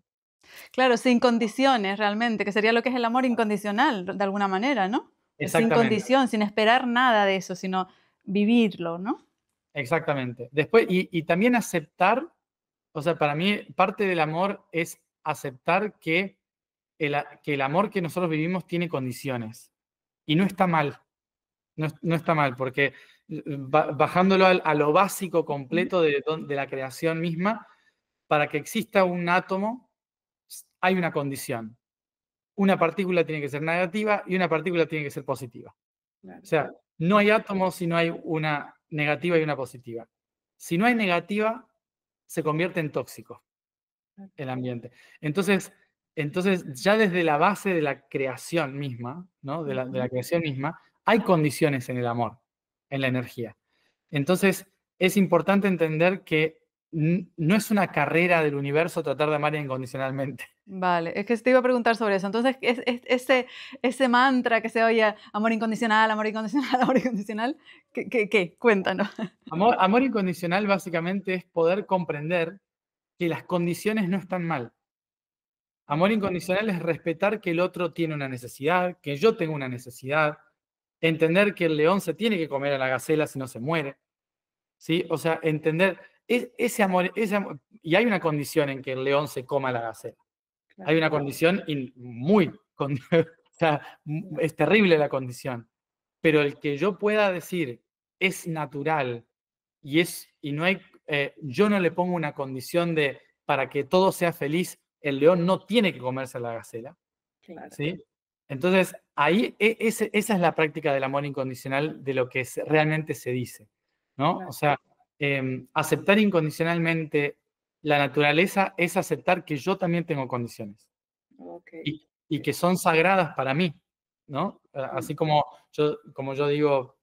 Speaker 2: Claro, sin condiciones realmente, que sería lo que es el amor incondicional, de alguna manera, ¿no? Sin condición, sin esperar nada de eso, sino vivirlo, ¿no?
Speaker 3: Exactamente. Después, y también aceptar, o sea, para mí parte del amor es aceptar que el amor que nosotros vivimos tiene condiciones. Y no está mal. No está mal, porque bajándolo a lo básico completo de la creación misma, para que exista un átomo, hay una condición. Una partícula tiene que ser negativa y una partícula tiene que ser positiva.
Speaker 1: Claro.
Speaker 3: O sea, no hay átomos si no hay una negativa y una positiva. Si no hay negativa, se convierte en tóxico el ambiente. Entonces, ya desde la base de la creación misma, ¿no? De la creación misma, hay condiciones en el amor, en la energía. Entonces, es importante entender que no es una carrera del universo tratar de amar incondicionalmente.
Speaker 2: Vale, es que te iba a preguntar sobre eso. Entonces, ese mantra que se oye, amor incondicional, amor incondicional, amor incondicional, ¿qué? Cuéntanos.
Speaker 3: Amor incondicional básicamente es poder comprender que las condiciones no están mal. Amor incondicional es respetar que el otro tiene una necesidad, que yo tengo una necesidad, entender que el león se tiene que comer a la gacela si no se muere, ¿sí? O sea, entender ese amor, y hay una condición en que el león se coma a la gacela.
Speaker 1: Claro.
Speaker 3: Hay una condición o sea, es terrible la condición, pero el que yo pueda decir es natural y no hay, yo no le pongo una condición de para que todo sea feliz, el león no tiene que comerse a la gacela,
Speaker 1: Claro.
Speaker 3: ¿sí? Entonces, ahí esa es la práctica del amor incondicional de lo que realmente se dice, ¿no?
Speaker 1: Claro.
Speaker 3: O sea, aceptar incondicionalmente la naturaleza es aceptar que yo también tengo condiciones
Speaker 1: Ok.
Speaker 3: y que son sagradas para mí, ¿no? Así como yo digo,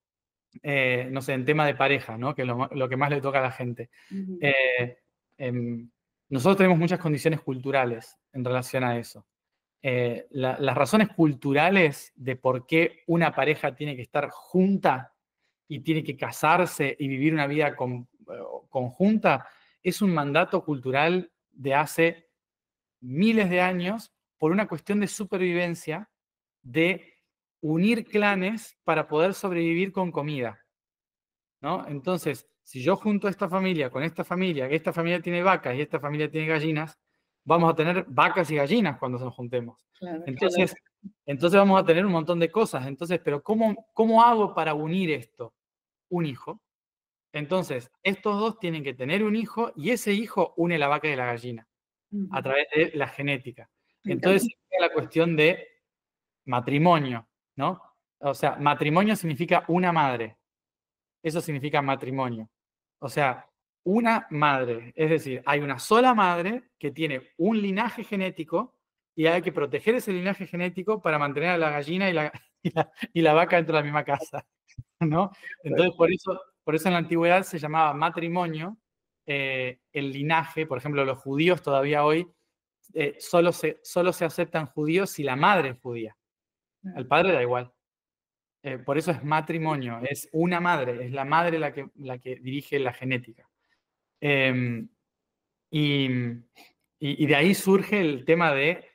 Speaker 3: no sé, en tema de pareja, ¿no? Que es lo que más le toca a la gente.
Speaker 1: Ujú.
Speaker 3: Eh, em, Nosotros tenemos muchas condiciones culturales en relación a eso. Las razones culturales de por qué una pareja tiene que estar junta y tiene que casarse y vivir una vida conjunta es un mandato cultural de hace miles de años por una cuestión de supervivencia, de unir clanes para poder sobrevivir con comida, ¿no? Entonces, si yo junto a esta familia con esta familia, que esta familia tiene vacas y esta familia tiene gallinas, vamos a tener vacas y gallinas cuando nos juntemos.
Speaker 1: Claro,
Speaker 3: Entonces, vamos a tener un montón de cosas. Entonces, pero ¿cómo hago para unir esto? Un hijo. Entonces, estos dos tienen que tener un hijo y ese hijo une la vaca y la gallina a través de la genética.
Speaker 1: Me
Speaker 3: Entonces,
Speaker 1: encanta.
Speaker 3: llega la cuestión de matrimonio, ¿no? O sea, matrimonio significa una madre. Eso significa matrimonio. O sea, una madre. Es decir, hay una sola madre que tiene un linaje genético y hay que proteger ese linaje genético para mantener a la gallina y la vaca dentro de la misma casa, ¿no? Entonces, por eso en la antigüedad se llamaba matrimonio el linaje. Por ejemplo, los judíos todavía hoy solo se aceptan judíos si la madre es judía. Al padre da igual. Por eso es matrimonio, es una madre, es la madre la que dirige la genética. Eh, y, y de ahí surge el tema de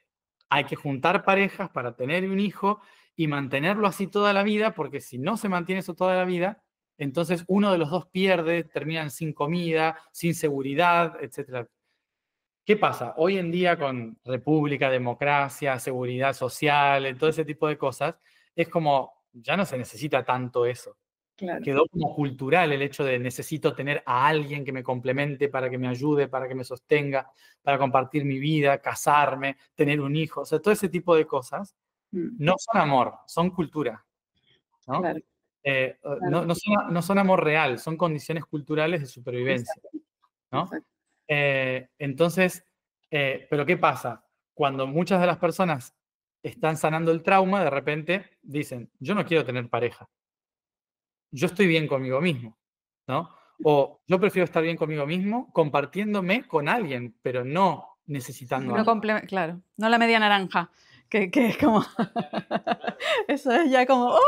Speaker 3: hay que juntar parejas para tener un hijo y mantenerlo así toda la vida, porque si no se mantiene eso toda la vida, entonces uno de los dos pierde, terminan sin comida, sin seguridad, etc. ¿Qué pasa? Hoy en día con república, democracia, seguridad social, todo ese tipo de cosas, es como, ya no se necesita tanto eso.
Speaker 1: Claro.
Speaker 3: Quedó como cultural el hecho de necesito tener a alguien que me complemente, para que me ayude, para que me sostenga, para compartir mi vida, casarme, tener un hijo. O sea, todo ese tipo de cosas no son amor, son cultura, ¿no?
Speaker 1: Claro.
Speaker 3: No son amor real, son condiciones culturales de supervivencia,
Speaker 1: Exacto.
Speaker 3: ¿no?
Speaker 1: Exacto.
Speaker 3: Entonces, pero ¿qué pasa? Cuando muchas de las personas están sanando el trauma, de repente dicen, yo no quiero tener pareja, yo estoy bien conmigo mismo, ¿no? O yo prefiero estar bien conmigo mismo compartiéndome con alguien, pero no necesitando a
Speaker 2: No
Speaker 3: alguien.
Speaker 2: claro, no la media naranja, que es como... Eso es ya como... ¡Oh!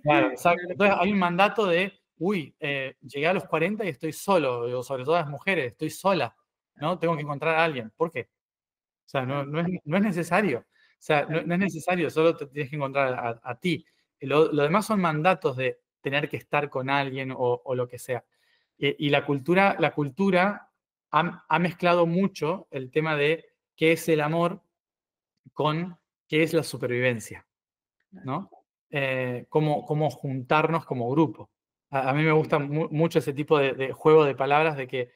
Speaker 3: Claro, exacto. Entonces hay un mandato de, llegué a los 40 y estoy solo, o sobre todo las mujeres, estoy sola, ¿no? Tengo que encontrar a alguien. ¿Por qué? O sea, no es necesario. O sea, no es necesario, solo te tienes que encontrar a ti. Lo demás son mandatos de tener que estar con alguien o lo que sea. Y la cultura ha mezclado mucho el tema de qué es el amor con qué es la supervivencia, ¿no? Cómo juntarnos como grupo. A mí me gusta mucho ese tipo de juego de palabras de que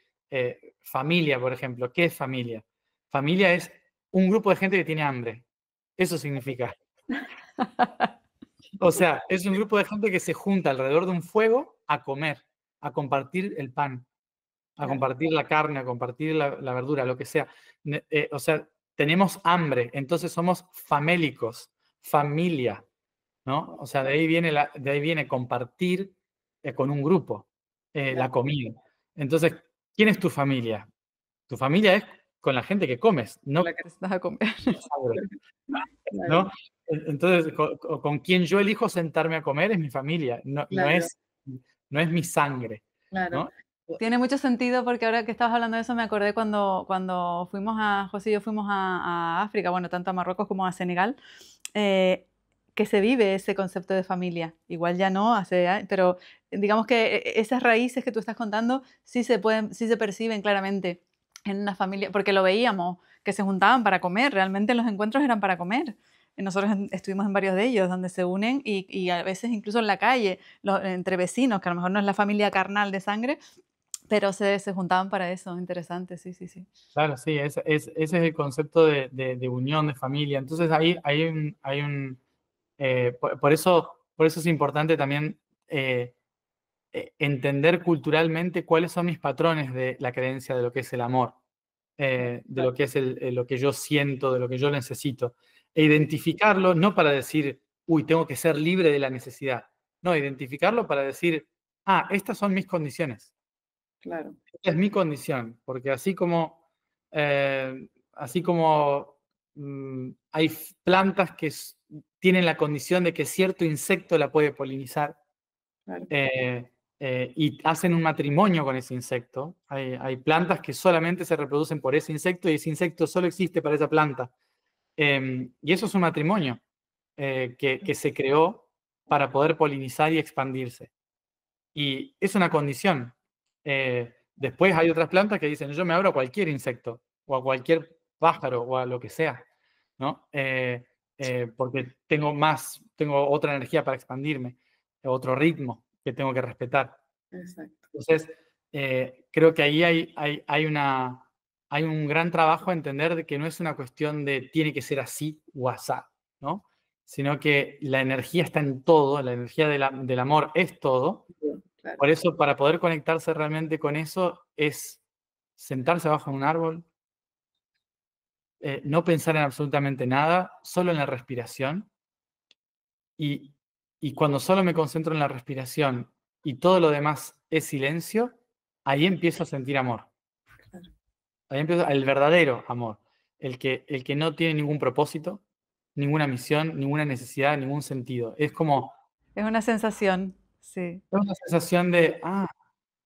Speaker 3: familia, por ejemplo, ¿qué es familia? Familia es un grupo de gente que tiene hambre. Eso significa. O sea, es un grupo de gente que se junta alrededor de un fuego a comer, a compartir el pan, a
Speaker 2: Claro.
Speaker 3: compartir la carne, a compartir la verdura, lo que sea. O sea, tenemos hambre, entonces somos famélicos, familia, ¿no? O sea, de ahí viene compartir con un grupo la comida. Entonces, ¿quién es tu familia? Tu familia es con la gente que comes, no
Speaker 2: La que te estás a comer.
Speaker 1: Claro,
Speaker 3: ¿no? Entonces, con quien yo elijo sentarme a comer es mi familia, no
Speaker 1: claro,
Speaker 3: es mi sangre,
Speaker 1: claro.
Speaker 3: ¿no?
Speaker 2: Tiene mucho sentido porque ahora que estabas hablando de eso me acordé cuando José y yo fuimos a África, bueno, tanto a Marruecos como a Senegal, que se vive ese concepto de familia. Igual ya no, pero digamos que esas raíces que tú estás contando sí se perciben claramente en una familia, porque lo veíamos, que se juntaban para comer, realmente los encuentros eran para comer. Y nosotros estuvimos en varios de ellos, donde se unen y a veces incluso en la calle, entre vecinos, que a lo mejor no es la familia carnal de sangre, pero se juntaban para eso, interesante, sí, sí, sí.
Speaker 3: Claro, sí, ese es el concepto de unión, de familia. Entonces ahí por eso es importante también entender culturalmente cuáles son mis patrones de la creencia de lo que es el amor, de lo que es lo que yo siento, de lo que yo necesito. E identificarlo no para decir, uy, tengo que ser libre de la necesidad. No, identificarlo para decir, estas son mis condiciones.
Speaker 1: Claro,
Speaker 3: Esta es mi condición, porque así como hay plantas que tienen la condición de que cierto insecto la puede polinizar,
Speaker 1: claro.
Speaker 3: y hacen un matrimonio con ese insecto. Hay plantas que solamente se reproducen por ese insecto y ese insecto solo existe para esa planta. Y eso es un matrimonio que se creó para poder polinizar y expandirse. Y es una condición. Después hay otras plantas que dicen, yo me abro a cualquier insecto, o a cualquier pájaro, o a lo que sea, ¿no? Porque tengo otra energía para expandirme, otro ritmo que tengo que respetar.
Speaker 1: Exacto.
Speaker 3: Entonces, creo que ahí hay un gran trabajo a entender de que no es una cuestión de tiene que ser así o asá, ¿no? Sino que la energía está en todo, la energía del amor es todo.
Speaker 1: Claro.
Speaker 3: Por eso, para poder conectarse realmente con eso, es sentarse abajo de un árbol, no pensar en absolutamente nada, solo en la respiración. Y, y cuando solo me concentro en la respiración y todo lo demás es silencio, ahí empiezo a sentir amor.
Speaker 1: Claro.
Speaker 3: Ahí empieza el verdadero amor, el que no tiene ningún propósito, ninguna misión, ninguna necesidad, ningún sentido. Es como
Speaker 2: Es una sensación, sí.
Speaker 3: es una sensación de,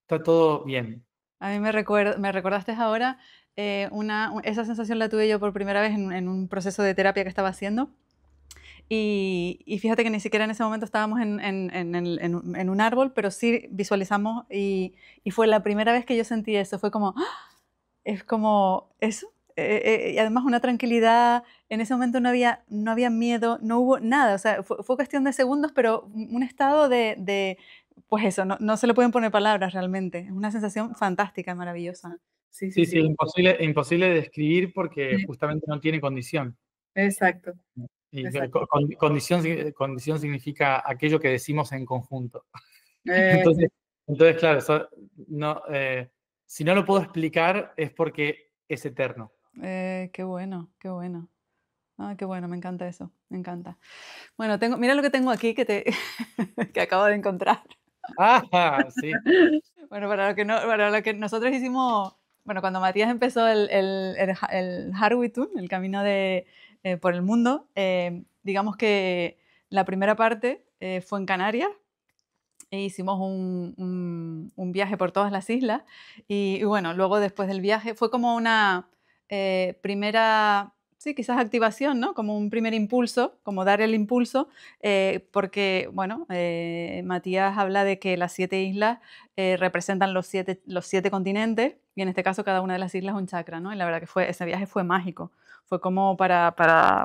Speaker 3: está todo bien.
Speaker 2: A mí me recordaste ahora, esa sensación la tuve yo por primera vez en un proceso de terapia que estaba haciendo. Y fíjate que ni siquiera en ese momento estábamos en un árbol, pero sí visualizamos y fue la primera vez que yo sentí eso. Fue como, es como eso. Y además una tranquilidad, en ese momento no había miedo, no hubo nada, o sea, fue cuestión de segundos, pero un estado pues eso, no se le pueden poner palabras realmente, es una sensación fantástica, maravillosa.
Speaker 1: Sí, sí,
Speaker 3: Sí,
Speaker 1: sí.
Speaker 3: sí, imposible de describir porque
Speaker 1: Sí.
Speaker 3: justamente no tiene condición.
Speaker 1: Exacto,
Speaker 3: Y
Speaker 1: exacto.
Speaker 3: condición significa aquello que decimos en conjunto.
Speaker 1: Eh,
Speaker 3: Entonces, claro, no, si no lo puedo explicar es porque es eterno.
Speaker 2: Qué bueno, qué bueno. Ah, qué bueno, me encanta eso, me encanta. Bueno, mira lo que tengo aquí que acabo de encontrar.
Speaker 3: Sí.
Speaker 2: Bueno, para lo que nosotros hicimos, bueno, cuando Matías empezó el Harwitun, el camino por el mundo, digamos que la primera parte fue en Canarias e hicimos un viaje por todas las islas y bueno, luego después del viaje fue como una primera, sí, quizás activación, ¿no? Como un primer impulso, como dar el impulso, porque, bueno, Matías habla de que las 7 islas representan los siete continentes y en este caso cada una de las islas es un chakra, ¿no? Y la verdad que ese viaje fue mágico, fue como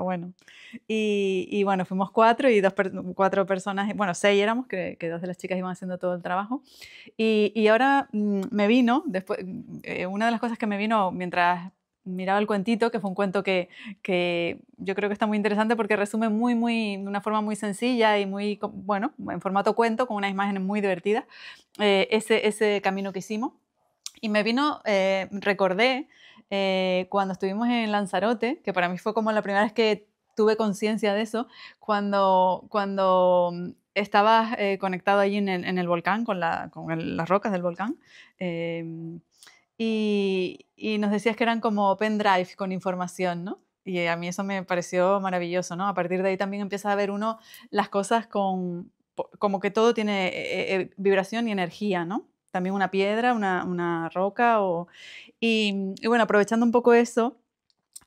Speaker 2: bueno, y bueno, fuimos 4 y 4 personas, bueno, 6 éramos, que 2 de las chicas iban haciendo todo el trabajo. Y ahora me vino, después, una de las cosas que me vino mientras miraba el cuentito, que fue un cuento que yo creo que está muy interesante porque resume de una forma muy sencilla y muy, bueno, en formato cuento, con unas imágenes muy divertidas, ese camino que hicimos. Y me vino, recordé cuando estuvimos en Lanzarote, que para mí fue como la primera vez que tuve conciencia de eso, cuando estabas conectado allí en el volcán, las rocas del volcán. em, y nos decías que eran como pendrive con información, ¿no? Y a mí eso me pareció maravilloso, ¿no? A partir de ahí también empieza a ver uno las cosas como que todo tiene vibración y energía, ¿no? También una piedra, una roca. Y bueno, aprovechando un poco eso,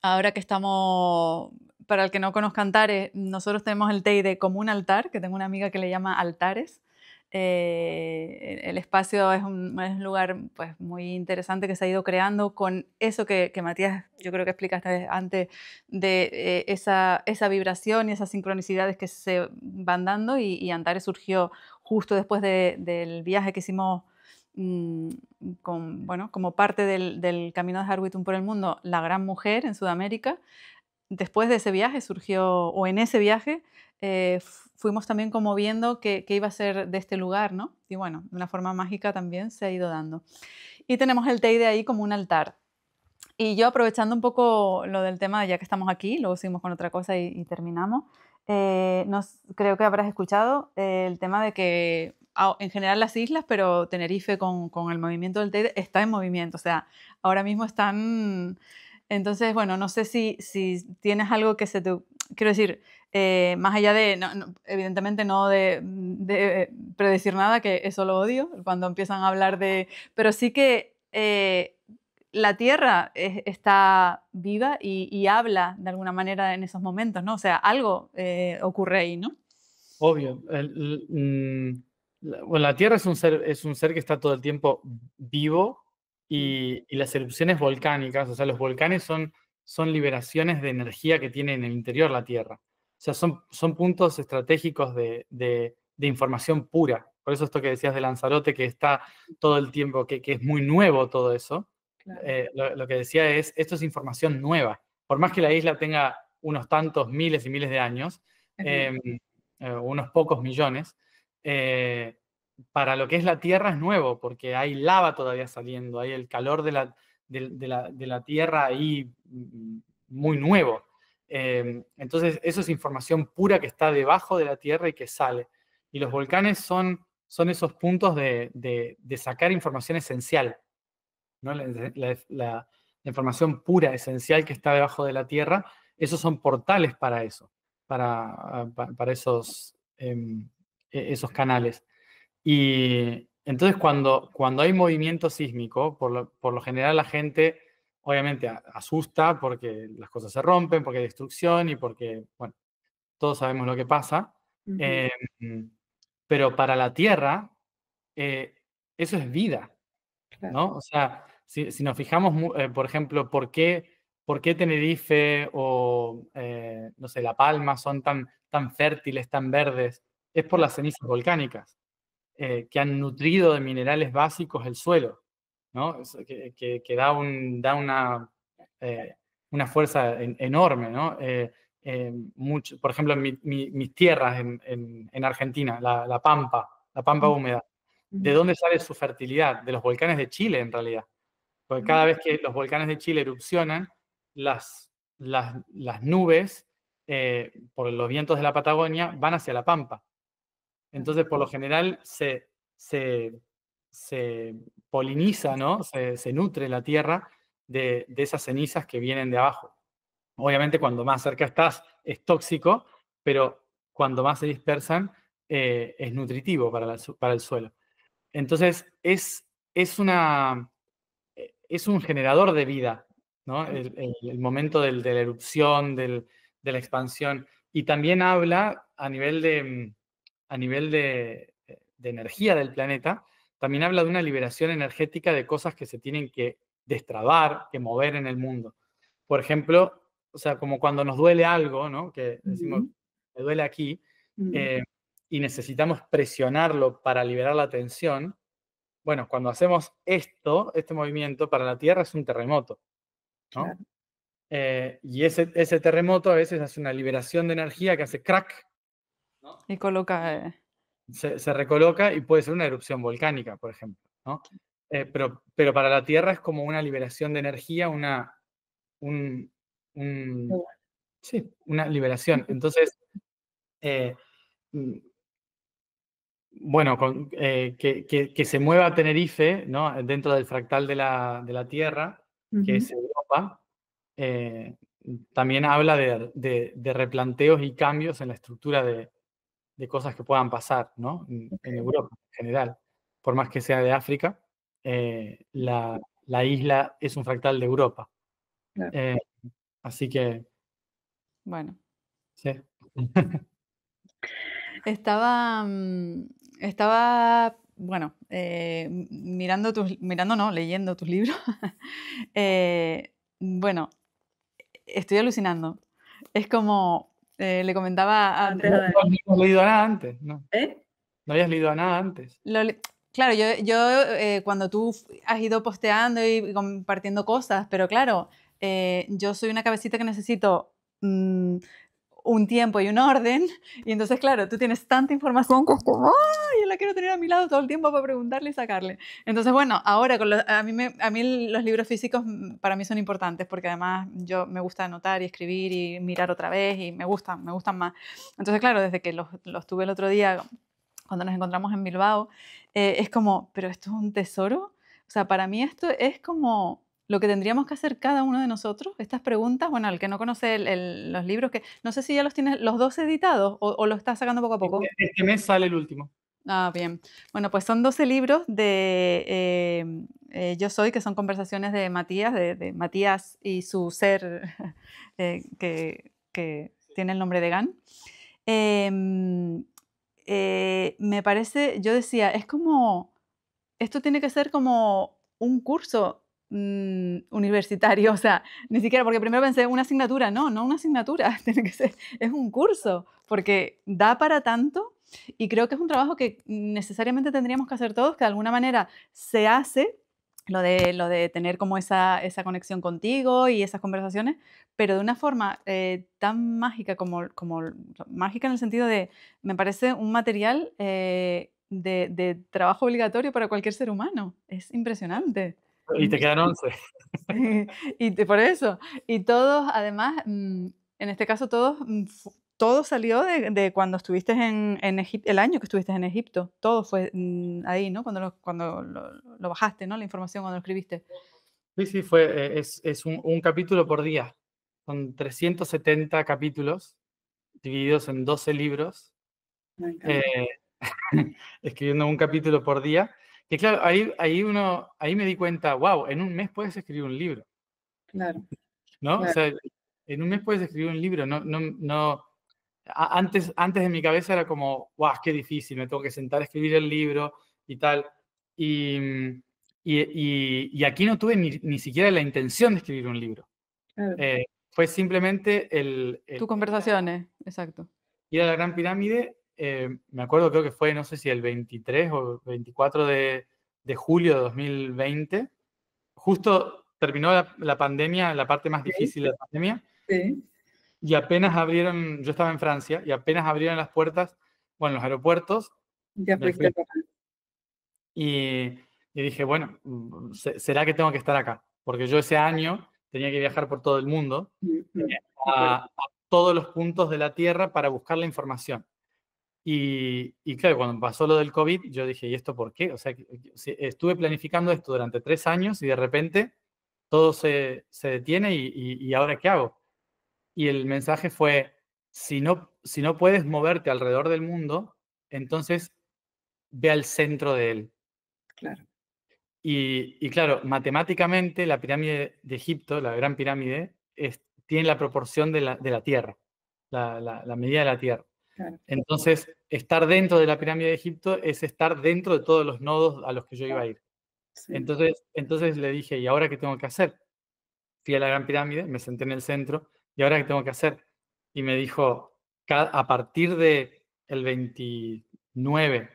Speaker 2: ahora que estamos, para el que no conozca Antares, nosotros tenemos el Teide como un altar, que tengo una amiga que le llama altares. El espacio es un lugar pues, muy interesante que se ha ido creando con eso que Matías, yo creo que explicaste antes, de esa vibración y esas sincronicidades que se van dando. Y Antares surgió justo después del viaje que hicimos mm, bueno, como parte del camino de Harwitton por el mundo, La Gran Mujer en Sudamérica. Después de ese viaje surgió, o en ese viaje, fuimos también como viendo qué iba a ser de este lugar, ¿no? Y bueno, de una forma mágica también se ha ido dando. Y tenemos el Teide ahí como un altar. Y yo aprovechando un poco lo del tema, ya que estamos aquí, luego seguimos con otra cosa y terminamos, creo que habrás escuchado el tema de que en general las islas, pero Tenerife con el movimiento del Teide está en movimiento, o sea, ahora mismo están. Entonces, bueno, no sé si tienes algo que se te. Quiero decir, más allá de, evidentemente no de predecir nada, que eso lo odio, cuando empiezan a hablar de. Pero sí que la Tierra está viva y habla de alguna manera en esos momentos, ¿no? O sea, algo ocurre ahí, ¿no?
Speaker 3: Obvio. Bueno, la Tierra es un ser que está todo el tiempo vivo y las erupciones volcánicas, o sea, los volcanes son liberaciones de energía que tiene en el interior la Tierra. O sea, son puntos estratégicos de información pura. Por eso esto que decías de Lanzarote, que está todo el tiempo, que es muy nuevo todo eso.
Speaker 2: Claro.
Speaker 3: Lo que decía es, esto es información nueva. Por más que la isla tenga unos tantos miles y miles de años, unos pocos millones, para lo que es la Tierra es nuevo, porque hay lava todavía saliendo, hay el calor de la Tierra ahí muy nuevo. Entonces, eso es información pura que está debajo de la Tierra y que sale. Y los volcanes son esos puntos de sacar información esencial, ¿no? La información pura, esencial que está debajo de la Tierra, esos son portales para eso, para esos canales. Y entonces cuando hay movimiento sísmico, por lo general la gente obviamente asusta porque las cosas se rompen, porque hay destrucción y porque, bueno, todos sabemos lo que pasa. Eh, pero para la Tierra, eso es vida, ¿no? O sea, si nos fijamos, por ejemplo, por qué Tenerife o, no sé, La Palma son tan fértiles, tan verdes, es por las cenizas volcánicas, que han nutrido de minerales básicos el suelo, ¿no? Que da una fuerza enorme, ¿no? Por ejemplo, en mis tierras en Argentina, la Pampa húmeda. ¿De dónde sale su fertilidad? De los volcanes de Chile, en realidad. Porque cada vez que los volcanes de Chile erupcionan, las nubes, por los vientos de la Patagonia, van hacia la Pampa. Entonces, por lo general, se poliniza, ¿no? Se nutre la tierra de esas cenizas que vienen de abajo. Obviamente, cuando más cerca estás, es tóxico, pero cuando más se dispersan, es nutritivo para el suelo. Entonces, es un generador de vida, ¿no? El momento de la erupción, de la expansión. Y también habla a nivel de energía del planeta, también habla de una liberación energética de cosas que se tienen que destrabar, que mover en el mundo. Por ejemplo, o sea, como cuando nos duele algo, ¿no? Que decimos, me duele aquí, y necesitamos presionarlo para liberar la tensión. Bueno, cuando hacemos este movimiento, para la Tierra es un terremoto. ¿no?
Speaker 1: Claro.
Speaker 3: Y ese terremoto a veces hace una liberación de energía que hace crack, ¿no?
Speaker 2: Y coloca...
Speaker 3: Se recoloca y puede ser una erupción volcánica, por ejemplo, ¿no? Pero para la Tierra es como una liberación de energía, un, un- sí, una liberación. Entonces, eh, mm, bueno, que se mueva Tenerife, ¿no? Dentro del fractal de la Tierra, que
Speaker 1: Ujú.
Speaker 3: es Europa, eh, también habla de replanteos y cambios en la estructura de cosas que puedan pasar, ¿no? En
Speaker 1: Ok,
Speaker 3: Europa en general. Por más que sea de África, la isla es un fractal de Europa.
Speaker 1: claro.
Speaker 3: Eh, Así que,
Speaker 2: Bueno,
Speaker 3: sí.
Speaker 2: estaba, estaba bueno, mirando no, leyendo tus libros. Bueno, estoy alucinando. Es como, le comentaba
Speaker 1: Antes
Speaker 3: No,
Speaker 1: lo
Speaker 3: no
Speaker 1: de...
Speaker 3: habías leído nada antes, ¿no?
Speaker 1: ¿Eh?
Speaker 3: No habías leído nada antes.
Speaker 2: Claro, cuando tú has ido posteando y compartiendo cosas, pero claro, yo soy una cabecita que necesito un tiempo y un orden, y entonces, claro, tú tienes tanta información que es como, ¡ay! Yo la quiero tener a mi lado todo el tiempo para preguntarle y sacarle. Entonces, bueno, ahora a mí los libros físicos para mí son importantes porque además yo me gusta anotar y escribir y mirar otra vez y me gustan más. Entonces, claro, desde que los tuve el otro día, cuando nos encontramos en Bilbao, es como, pero esto es un tesoro. O sea, para mí esto es como lo que tendríamos que hacer cada uno de nosotros. Estas preguntas, bueno, el que no conoce los libros, que no sé si ya los tienes los dos editados o lo estás sacando poco a poco.
Speaker 3: Este mes sale el último.
Speaker 2: Ah, bien. Bueno, pues son 12 libros de Yo Soy, que son conversaciones de Matías, de Matías y su ser que tiene el nombre de Gan. Em, Me parece, yo decía, es como, esto tiene que ser como un curso universitario, o sea, ni siquiera, porque primero pensé una asignatura, no una asignatura, tiene que ser, es un curso, porque da para tanto y creo que es un trabajo que necesariamente tendríamos que hacer todos, que de alguna manera se hace, lo de tener como esa conexión contigo y esas conversaciones, pero de una forma tan mágica como mágica en el sentido de, me parece un material de trabajo obligatorio para cualquier ser humano. Es impresionante.
Speaker 3: Y te quedan 11.
Speaker 2: Por eso. Y todos, además, en este caso, todo salió de cuando estuviste en Egipto, el año que estuviste en Egipto. Todo fue ahí, ¿no? Cuando lo bajaste, ¿no? La información, cuando lo escribiste.
Speaker 3: Sí, sí, es un capítulo por día. Son 370 capítulos divididos en 12 libros,
Speaker 1: Me encanta.
Speaker 3: eh, escribiendo un capítulo por día. Que claro, ahí me di cuenta, wow, en un mes puedes escribir un libro,
Speaker 1: Claro,
Speaker 3: ¿no? O
Speaker 1: claro.
Speaker 3: sea, en un mes puedes escribir un libro, no. Antes de mi cabeza era como, wow, qué difícil, me tengo que sentar a escribir el libro y tal. Y, y aquí no tuve ni siquiera la intención de escribir un libro.
Speaker 1: Claro.
Speaker 3: Fue simplemente
Speaker 2: Tus conversaciones, exacto.
Speaker 3: ir a la Gran Pirámide. Me acuerdo, creo que fue, no sé si el 23 o 24 de julio de 2020. Justo terminó la pandemia, la parte más
Speaker 1: Sí,
Speaker 3: difícil de la pandemia,
Speaker 1: sí.
Speaker 3: y apenas abrieron, yo estaba en Francia, y apenas abrieron las puertas, bueno, los aeropuertos,
Speaker 1: Ya
Speaker 3: me fui
Speaker 1: fuiste para...
Speaker 3: y, y dije, bueno, ¿será que tengo que estar acá? Porque yo ese año tenía que viajar por todo el mundo,
Speaker 1: Ujú. De acuerdo.
Speaker 3: a todos los puntos de la Tierra para buscar la información. Y claro, cuando pasó lo del COVID, yo dije, ¿y esto por qué? O sea, estuve planificando esto durante 3 años y de repente todo se detiene y ¿ahora qué hago? Y el mensaje fue, si no puedes moverte alrededor del mundo, entonces ve al centro de él.
Speaker 1: Claro.
Speaker 3: Y claro, matemáticamente la pirámide de Egipto, la Gran Pirámide, tiene la proporción de la Tierra, la medida de la Tierra.
Speaker 1: Claro.
Speaker 3: Entonces, estar dentro de la pirámide de Egipto es estar dentro de todos los nodos a los que yo iba a ir.
Speaker 1: Sí.
Speaker 3: Entonces le dije, ¿y ahora qué tengo que hacer? Fui a la Gran Pirámide, me senté en el centro, ¿y ahora qué tengo que hacer? Y me dijo, a partir de el 29,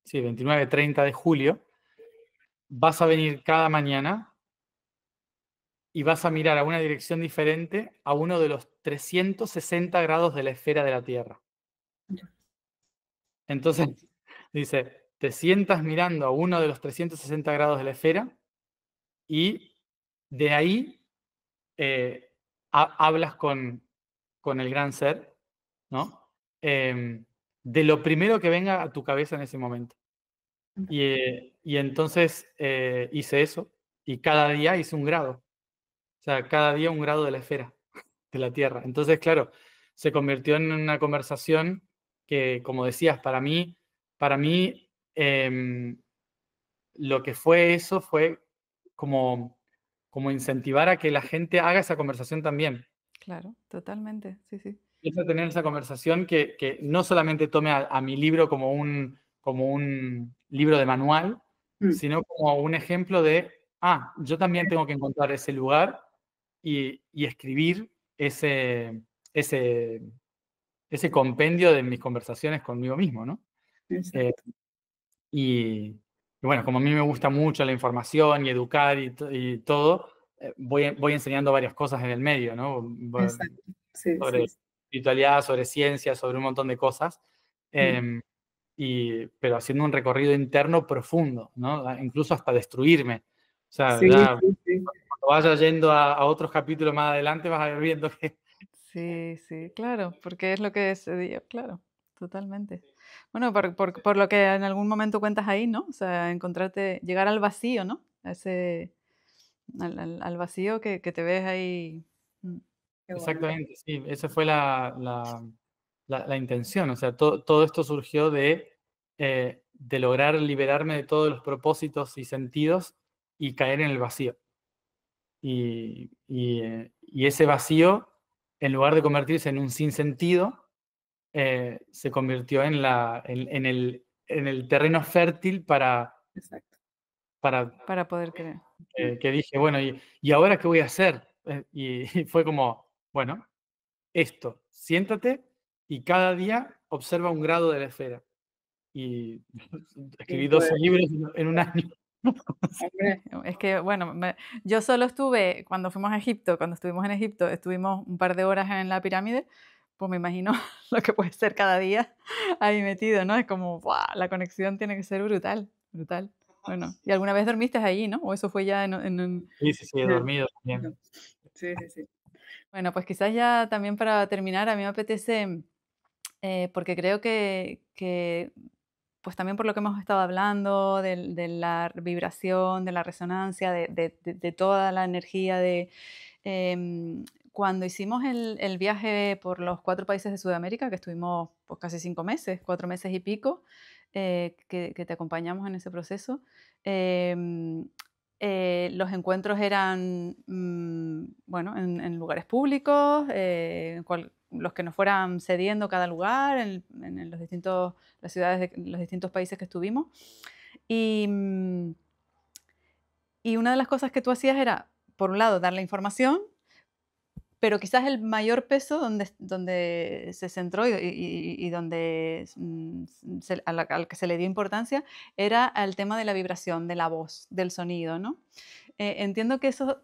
Speaker 3: sí, 29-30 de julio, vas a venir cada mañana y vas a mirar a una dirección diferente a uno de los 360 grados de la esfera de la Tierra. Entonces, dice, te sientas mirando a uno de los 360 grados de la esfera y de ahí hablas con el gran ser, ¿no? De lo primero que venga a tu cabeza en ese momento. Y entonces hice eso y cada día hice un grado. O sea, cada día un grado de la esfera de la Tierra. Entonces, claro, se convirtió en una conversación que, como decías, para mí lo que fue eso fue como incentivar a que la gente haga esa conversación también.
Speaker 2: Claro, totalmente, sí, sí.
Speaker 3: Empieza a tener esa conversación que no solamente tome a mi libro como un libro de manual, sino como un ejemplo de, yo también tengo que encontrar ese lugar y escribir ese compendio de mis conversaciones conmigo mismo, ¿no? Y bueno, como a mí me gusta mucho la información y educar y todo, voy enseñando varias cosas en el medio, ¿no?
Speaker 4: Exacto. Sí,
Speaker 3: Sobre espiritualidad, sobre ciencia, sobre un montón de cosas, pero haciendo un recorrido interno profundo, ¿no? Incluso hasta destruirme. O sea, ya cuando vaya yendo a otros capítulos más adelante vas a ir viendo que...
Speaker 2: Sí, sí, claro, porque es lo que se dio, claro, totalmente. Bueno, por lo que en algún momento cuentas ahí, ¿no? O sea, encontrarte, llegar al vacío, ¿no? Al vacío que te ves ahí.
Speaker 3: Exactamente, sí, esa fue la intención. O sea, todo esto surgió de lograr liberarme de todos los propósitos y sentidos y caer en el vacío. Y ese vacío, en lugar de convertirse en un sinsentido, se convirtió en el terreno fértil para
Speaker 2: poder creer.
Speaker 3: que dije, bueno, ¿y ahora qué voy a hacer? Y fue como, bueno, esto, siéntate y cada día observa un grado de la esfera. Y escribí 12 libros en un año.
Speaker 2: Es que, bueno, yo solo estuve, cuando estuvimos en Egipto, estuvimos un par de horas en la pirámide, pues me imagino lo que puede ser cada día ahí metido, ¿no? Es como, ¡buah! La conexión tiene que ser brutal, brutal. Bueno, ¿y alguna vez dormiste allí, no? ¿O eso fue ya en un...?
Speaker 3: Sí, he dormido también.
Speaker 4: Sí.
Speaker 2: Bueno, pues quizás ya también para terminar, a mí me apetece, porque creo que pues también por lo que hemos estado hablando, de la vibración, de la resonancia, de toda la energía cuando hicimos el viaje por los 4 países de Sudamérica, que estuvimos pues, casi 5 meses, 4 meses y pico, que te acompañamos en ese proceso, los encuentros eran bueno, en lugares públicos, los que nos fueran cediendo cada lugar, en las ciudades de los distintos países que estuvimos. Y una de las cosas que tú hacías era, por un lado, dar la información, pero quizás el mayor peso donde se centró y donde al que se le dio importancia era al tema de la vibración, de la voz, del sonido, ¿no? Entiendo que eso,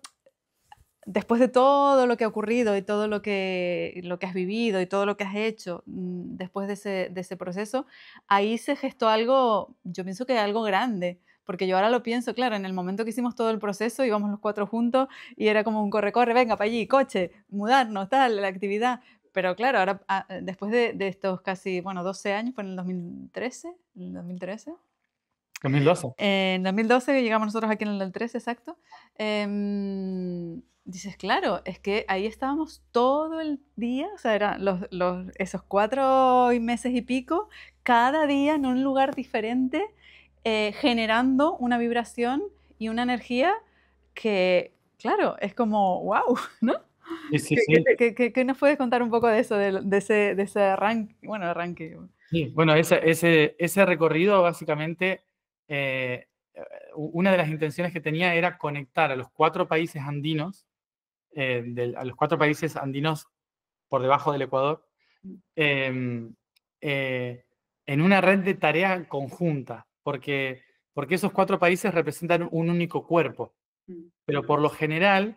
Speaker 2: después de todo lo que ha ocurrido y todo lo que has vivido y todo lo que has hecho después de ese proceso, ahí se gestó algo, yo pienso que algo grande, porque yo ahora lo pienso, claro, en el momento que hicimos todo el proceso íbamos los 4 juntos y era como un corre, venga, para allí, coche, mudarnos, tal, la actividad. Pero claro, ahora después de estos casi, bueno, 12 años, fue en el 2013, ¿en el 2013?
Speaker 3: 2012.
Speaker 2: En 2012 llegamos nosotros aquí en el 13, exacto. Dices, claro, es que ahí estábamos todo el día, o sea, eran esos 4 meses y pico, cada día en un lugar diferente, generando una vibración y una energía que, claro, es como, wow, ¿no?
Speaker 3: Sí.
Speaker 2: ¿Qué nos puedes contar un poco de eso, de ese arranque? Bueno, arranque.
Speaker 3: Sí, bueno, ese recorrido básicamente, una de las intenciones que tenía era conectar a los 4 países andinos, a los 4 países andinos por debajo del Ecuador, en una red de tarea conjunta, porque esos 4 países representan un único cuerpo, pero por lo general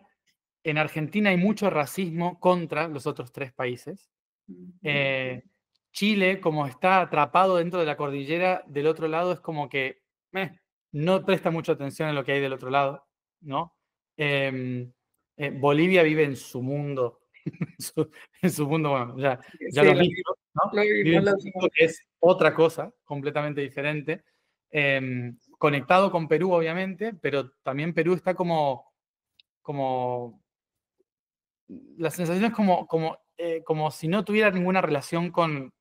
Speaker 3: en Argentina hay mucho racismo contra los otros 3 países. Chile, como está atrapado dentro de la cordillera del otro lado, es como que no presta mucha atención a lo que hay del otro lado, ¿no? Bolivia vive en su mundo, en su mundo, bueno, ya
Speaker 4: Sí,
Speaker 3: lo has
Speaker 4: lo
Speaker 3: visto, ¿no?
Speaker 4: lo
Speaker 3: Vive
Speaker 4: vimos,
Speaker 3: en
Speaker 4: lo
Speaker 3: su
Speaker 4: vimos.
Speaker 3: mundo que es otra cosa, completamente diferente. Conectado con Perú, obviamente, pero también Perú está como la sensación es como si no tuviera ninguna relación con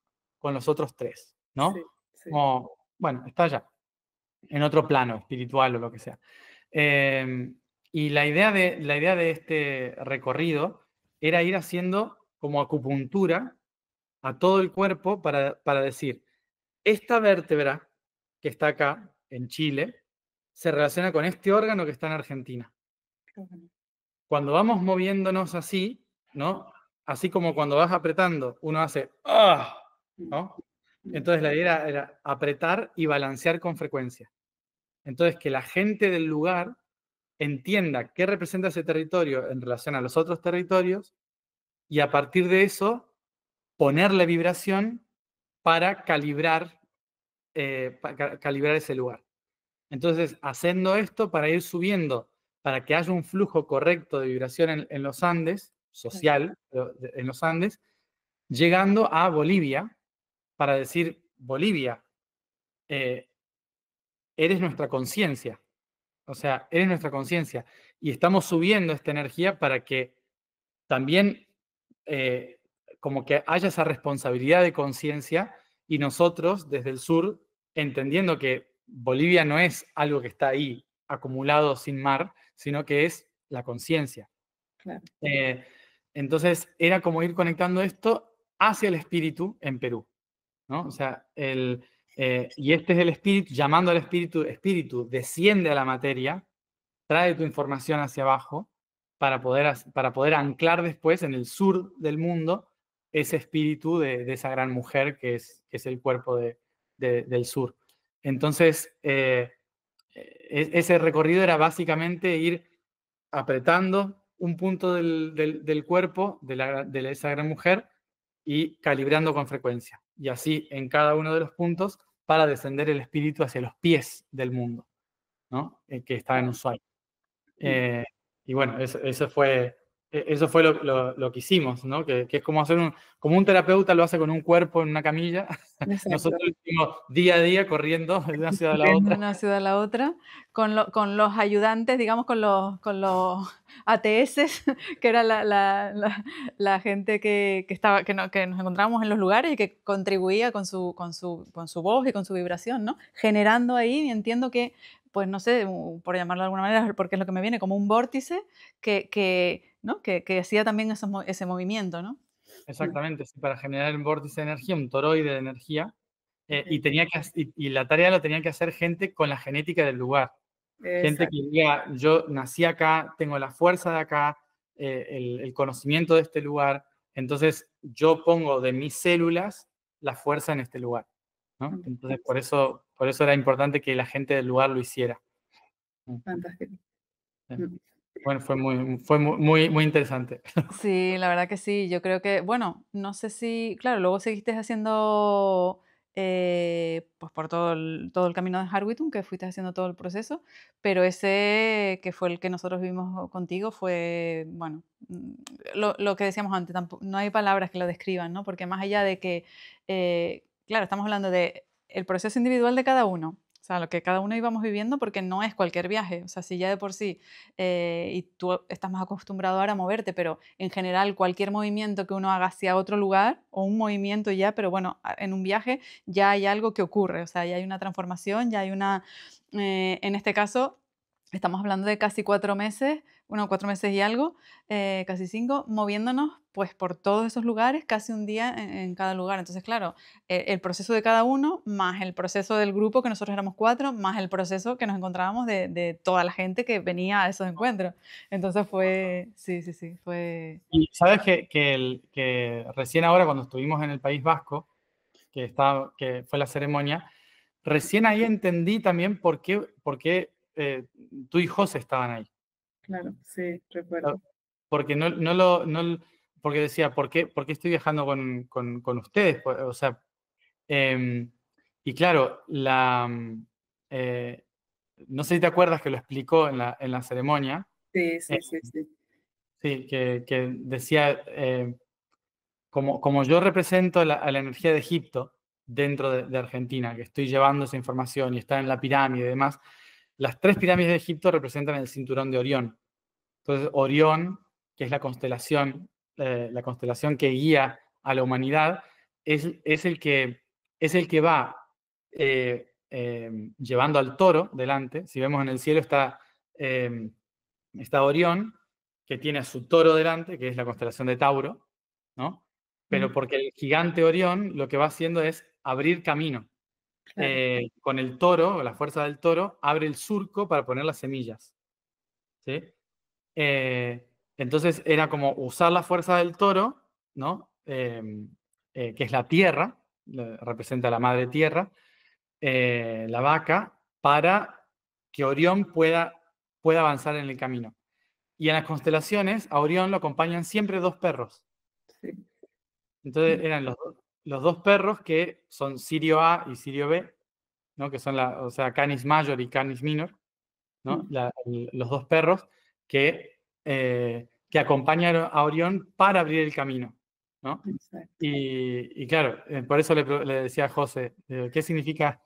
Speaker 3: los otros 3, ¿no?
Speaker 4: Sí, sí.
Speaker 3: Como, bueno, está allá, en otro plano, espiritual o lo que sea. Y la idea de este recorrido era ir haciendo como acupuntura a todo el cuerpo para decir, esta vértebra que está acá, en Chile, se relaciona con este órgano que está en Argentina.
Speaker 4: Qué bueno.
Speaker 3: Cuando vamos moviéndonos así, ¿no? Así como cuando vas apretando, uno hace ¡ah! ¿No? Entonces la idea era apretar y balancear con frecuencia. Entonces que la gente del lugar entienda qué representa ese territorio en relación a los otros territorios y a partir de eso ponerle vibración para calibrar ese lugar. Entonces, haciendo esto para ir subiendo, para que haya un flujo correcto de vibración en los Andes, social, en los Andes, llegando a Bolivia, para decir, Bolivia, eres nuestra conciencia. O sea, eres nuestra conciencia. Y estamos subiendo esta energía para que también como que haya esa responsabilidad de conciencia y nosotros desde el sur, entendiendo que Bolivia no es algo que está ahí acumulado sin mar, sino que es la conciencia.
Speaker 4: Claro.
Speaker 3: Entonces era como ir conectando esto hacia el espíritu en Perú, ¿no? O sea, y este es el espíritu, llamando al espíritu, espíritu, desciende a la materia, trae tu información hacia abajo para poder anclar después en el sur del mundo ese espíritu de esa gran mujer que es el cuerpo del sur. Entonces, ese recorrido era básicamente ir apretando un punto del cuerpo de esa gran mujer y calibrando con frecuencia. Y así en cada uno de los puntos para descender el espíritu hacia los pies del mundo, ¿no? Que está en Ushuaia. Y bueno, eso fue lo que hicimos, ¿no? Que es como como un terapeuta lo hace con un cuerpo en una camilla.
Speaker 4: Exacto.
Speaker 3: Nosotros lo hicimos día a día corriendo de una ciudad a la
Speaker 2: De
Speaker 3: otra.
Speaker 2: una ciudad a la otra, con los ayudantes, digamos, con los ATS, que era la gente que nos encontrábamos en los lugares y que contribuía con su voz y con su vibración, ¿no? Generando ahí, y entiendo que, pues no sé, por llamarlo de alguna manera, porque es lo que me viene, como un vórtice ¿no? que hacía también ese movimiento, ¿no?
Speaker 3: Exactamente, sí, para generar un vórtice de energía, un toroide de energía. Y la tarea lo tenía que hacer gente con la genética del lugar. Gente
Speaker 4: Exacto.
Speaker 3: que diga, yo nací acá, tengo la fuerza de acá, el conocimiento de este lugar, entonces yo pongo de mis células la fuerza en este lugar, ¿no? Entonces por eso era importante que la gente del lugar lo hiciera.
Speaker 4: Fantástico.
Speaker 3: Bueno, fue muy interesante.
Speaker 2: Sí, la verdad que sí. Yo creo que, bueno, no sé si, claro, luego seguiste haciendo, pues por todo el camino de Harwitton, que fuiste haciendo todo el proceso, pero ese que fue el que nosotros vimos contigo fue, bueno, lo que decíamos antes, no hay palabras que lo describan, ¿no? Porque más allá de que, claro, estamos hablando de el proceso individual de cada uno, o sea, lo que cada uno íbamos viviendo, porque no es cualquier viaje, o sea, si ya de por sí y tú estás más acostumbrado ahora a moverte, pero en general cualquier movimiento que uno haga hacia otro lugar, o un movimiento ya, pero bueno, en un viaje ya hay algo que ocurre, o sea, ya hay una transformación, ya hay en este caso, estamos hablando de casi 4 meses, bueno, 4 meses y algo, casi 5, moviéndonos pues por todos esos lugares, casi un día en cada lugar. Entonces, claro, el proceso de cada uno, más el proceso del grupo, que nosotros éramos 4, más el proceso que nos encontrábamos de toda la gente que venía a esos encuentros. Entonces sí, fue...
Speaker 3: Y sabes que recién ahora cuando estuvimos en el País Vasco, que fue la ceremonia, recién ahí entendí también por qué tú y José estaban ahí.
Speaker 4: Claro, sí, recuerdo.
Speaker 3: porque porque decía, ¿por qué estoy viajando con ustedes? O sea, y claro, no sé si te acuerdas que lo explicó en la ceremonia.
Speaker 4: Sí,
Speaker 3: eh,
Speaker 4: sí, sí, sí.
Speaker 3: sí, que decía, como yo represento a la energía de Egipto dentro de Argentina, que estoy llevando esa información y está en la pirámide y demás, las 3 pirámides de Egipto representan el cinturón de Orión. Entonces, Orión, que es la constelación que guía a la humanidad, es el que va llevando al toro delante. Si vemos en el cielo está Orión, que tiene a su toro delante, que es la constelación de Tauro, ¿no? Pero porque el gigante Orión lo que va haciendo es abrir camino.
Speaker 4: Claro.
Speaker 3: Con el toro, la fuerza del toro, abre el surco para poner las semillas. ¿Sí? Entonces era como usar la fuerza del toro, ¿no? Que es la tierra, representa la madre tierra, la vaca, para que Orión pueda avanzar en el camino. Y en las constelaciones, a Orión lo acompañan siempre 2 perros.
Speaker 4: Sí.
Speaker 3: Entonces eran los 2 perros que son Sirio A y Sirio B, ¿no? Que son o sea, Canis Major y Canis Minor, ¿no? Los 2 perros que acompañan a Orión para abrir el camino, ¿no?
Speaker 4: Exacto.
Speaker 3: Y claro, por eso le decía a José, ¿qué significa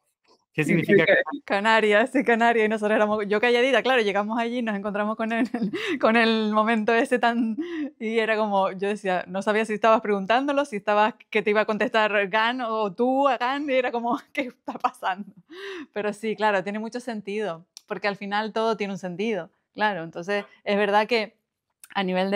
Speaker 2: Canarias, sí, Canarias, y nosotros éramos, yo calladita, claro, llegamos allí, nos encontramos con el momento ese tan, y era como, yo decía, no sabía si estabas preguntándolo, si estabas, que te iba a contestar Gan o tú a Gan, y era como, ¿qué está pasando? Pero sí, claro, tiene mucho sentido, porque al final todo tiene un sentido, claro, entonces es verdad que a nivel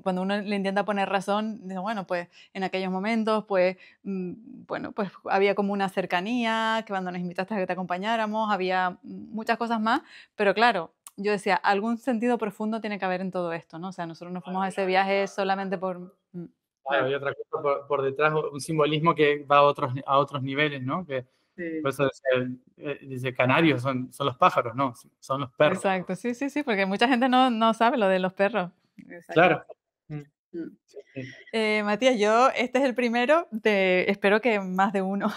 Speaker 2: cuando uno le intenta poner razón, dice, bueno, pues en aquellos momentos, pues, bueno, pues había como una cercanía, que cuando nos invitaste a que te acompañáramos, había muchas cosas más, pero claro, yo decía, algún sentido profundo tiene que haber en todo esto, ¿no? O sea, nosotros no fuimos a ese viaje solamente por...
Speaker 3: Claro, hay otra cosa por detrás, un simbolismo que va a otros niveles, ¿no?
Speaker 4: Sí.
Speaker 3: Por eso dice canarios, son los pájaros, no, son los perros.
Speaker 2: Exacto, sí, sí, sí, porque mucha gente no sabe lo de los perros.
Speaker 4: Exacto.
Speaker 3: Claro.
Speaker 4: Mm.
Speaker 3: Sí, sí.
Speaker 2: Matías, este es el primero, espero que más de uno.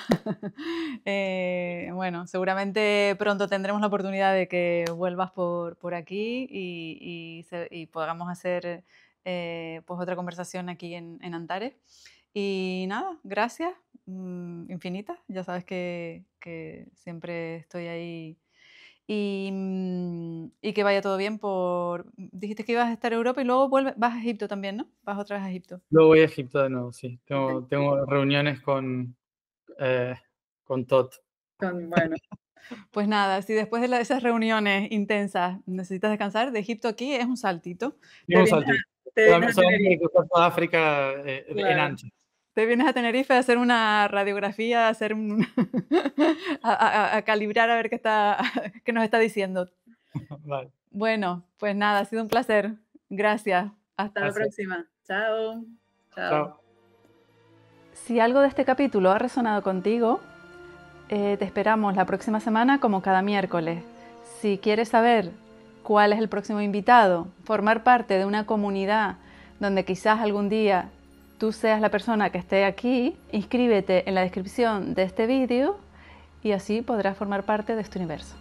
Speaker 2: Bueno, seguramente pronto tendremos la oportunidad de que vuelvas por aquí y podamos hacer pues otra conversación aquí en Antares. Y nada, gracias infinitas. Ya sabes que siempre estoy ahí y que vaya todo bien Dijiste que ibas a estar en Europa y luego vas a Egipto también, ¿no? Vas otra vez a Egipto.
Speaker 3: Luego voy a Egipto de nuevo, sí.
Speaker 4: Ok.
Speaker 3: Tengo reuniones con Tot.
Speaker 4: Bueno,
Speaker 2: Pues nada, si después de esas reuniones intensas necesitas descansar, de Egipto aquí es un saltito.
Speaker 3: Y
Speaker 4: te
Speaker 3: un
Speaker 4: vienes
Speaker 3: saltito.
Speaker 4: te vienes a
Speaker 3: Solamente hay
Speaker 4: Tenerife.
Speaker 3: que cruzar toda África en
Speaker 4: Claro.
Speaker 3: ancho.
Speaker 2: Te vienes a Tenerife a hacer una radiografía, a hacer a calibrar a ver qué nos está diciendo.
Speaker 3: Vale.
Speaker 2: Bueno, pues nada, ha sido un placer. Gracias.
Speaker 4: Hasta la
Speaker 3: Gracias.
Speaker 4: próxima. Chao. Chao.
Speaker 3: Chao.
Speaker 2: Si algo de este capítulo ha resonado contigo, te esperamos la próxima semana como cada miércoles. Si quieres saber cuál es el próximo invitado, formar parte de una comunidad donde quizás algún día tú seas la persona que esté aquí, inscríbete en la descripción de este vídeo y así podrás formar parte de este universo.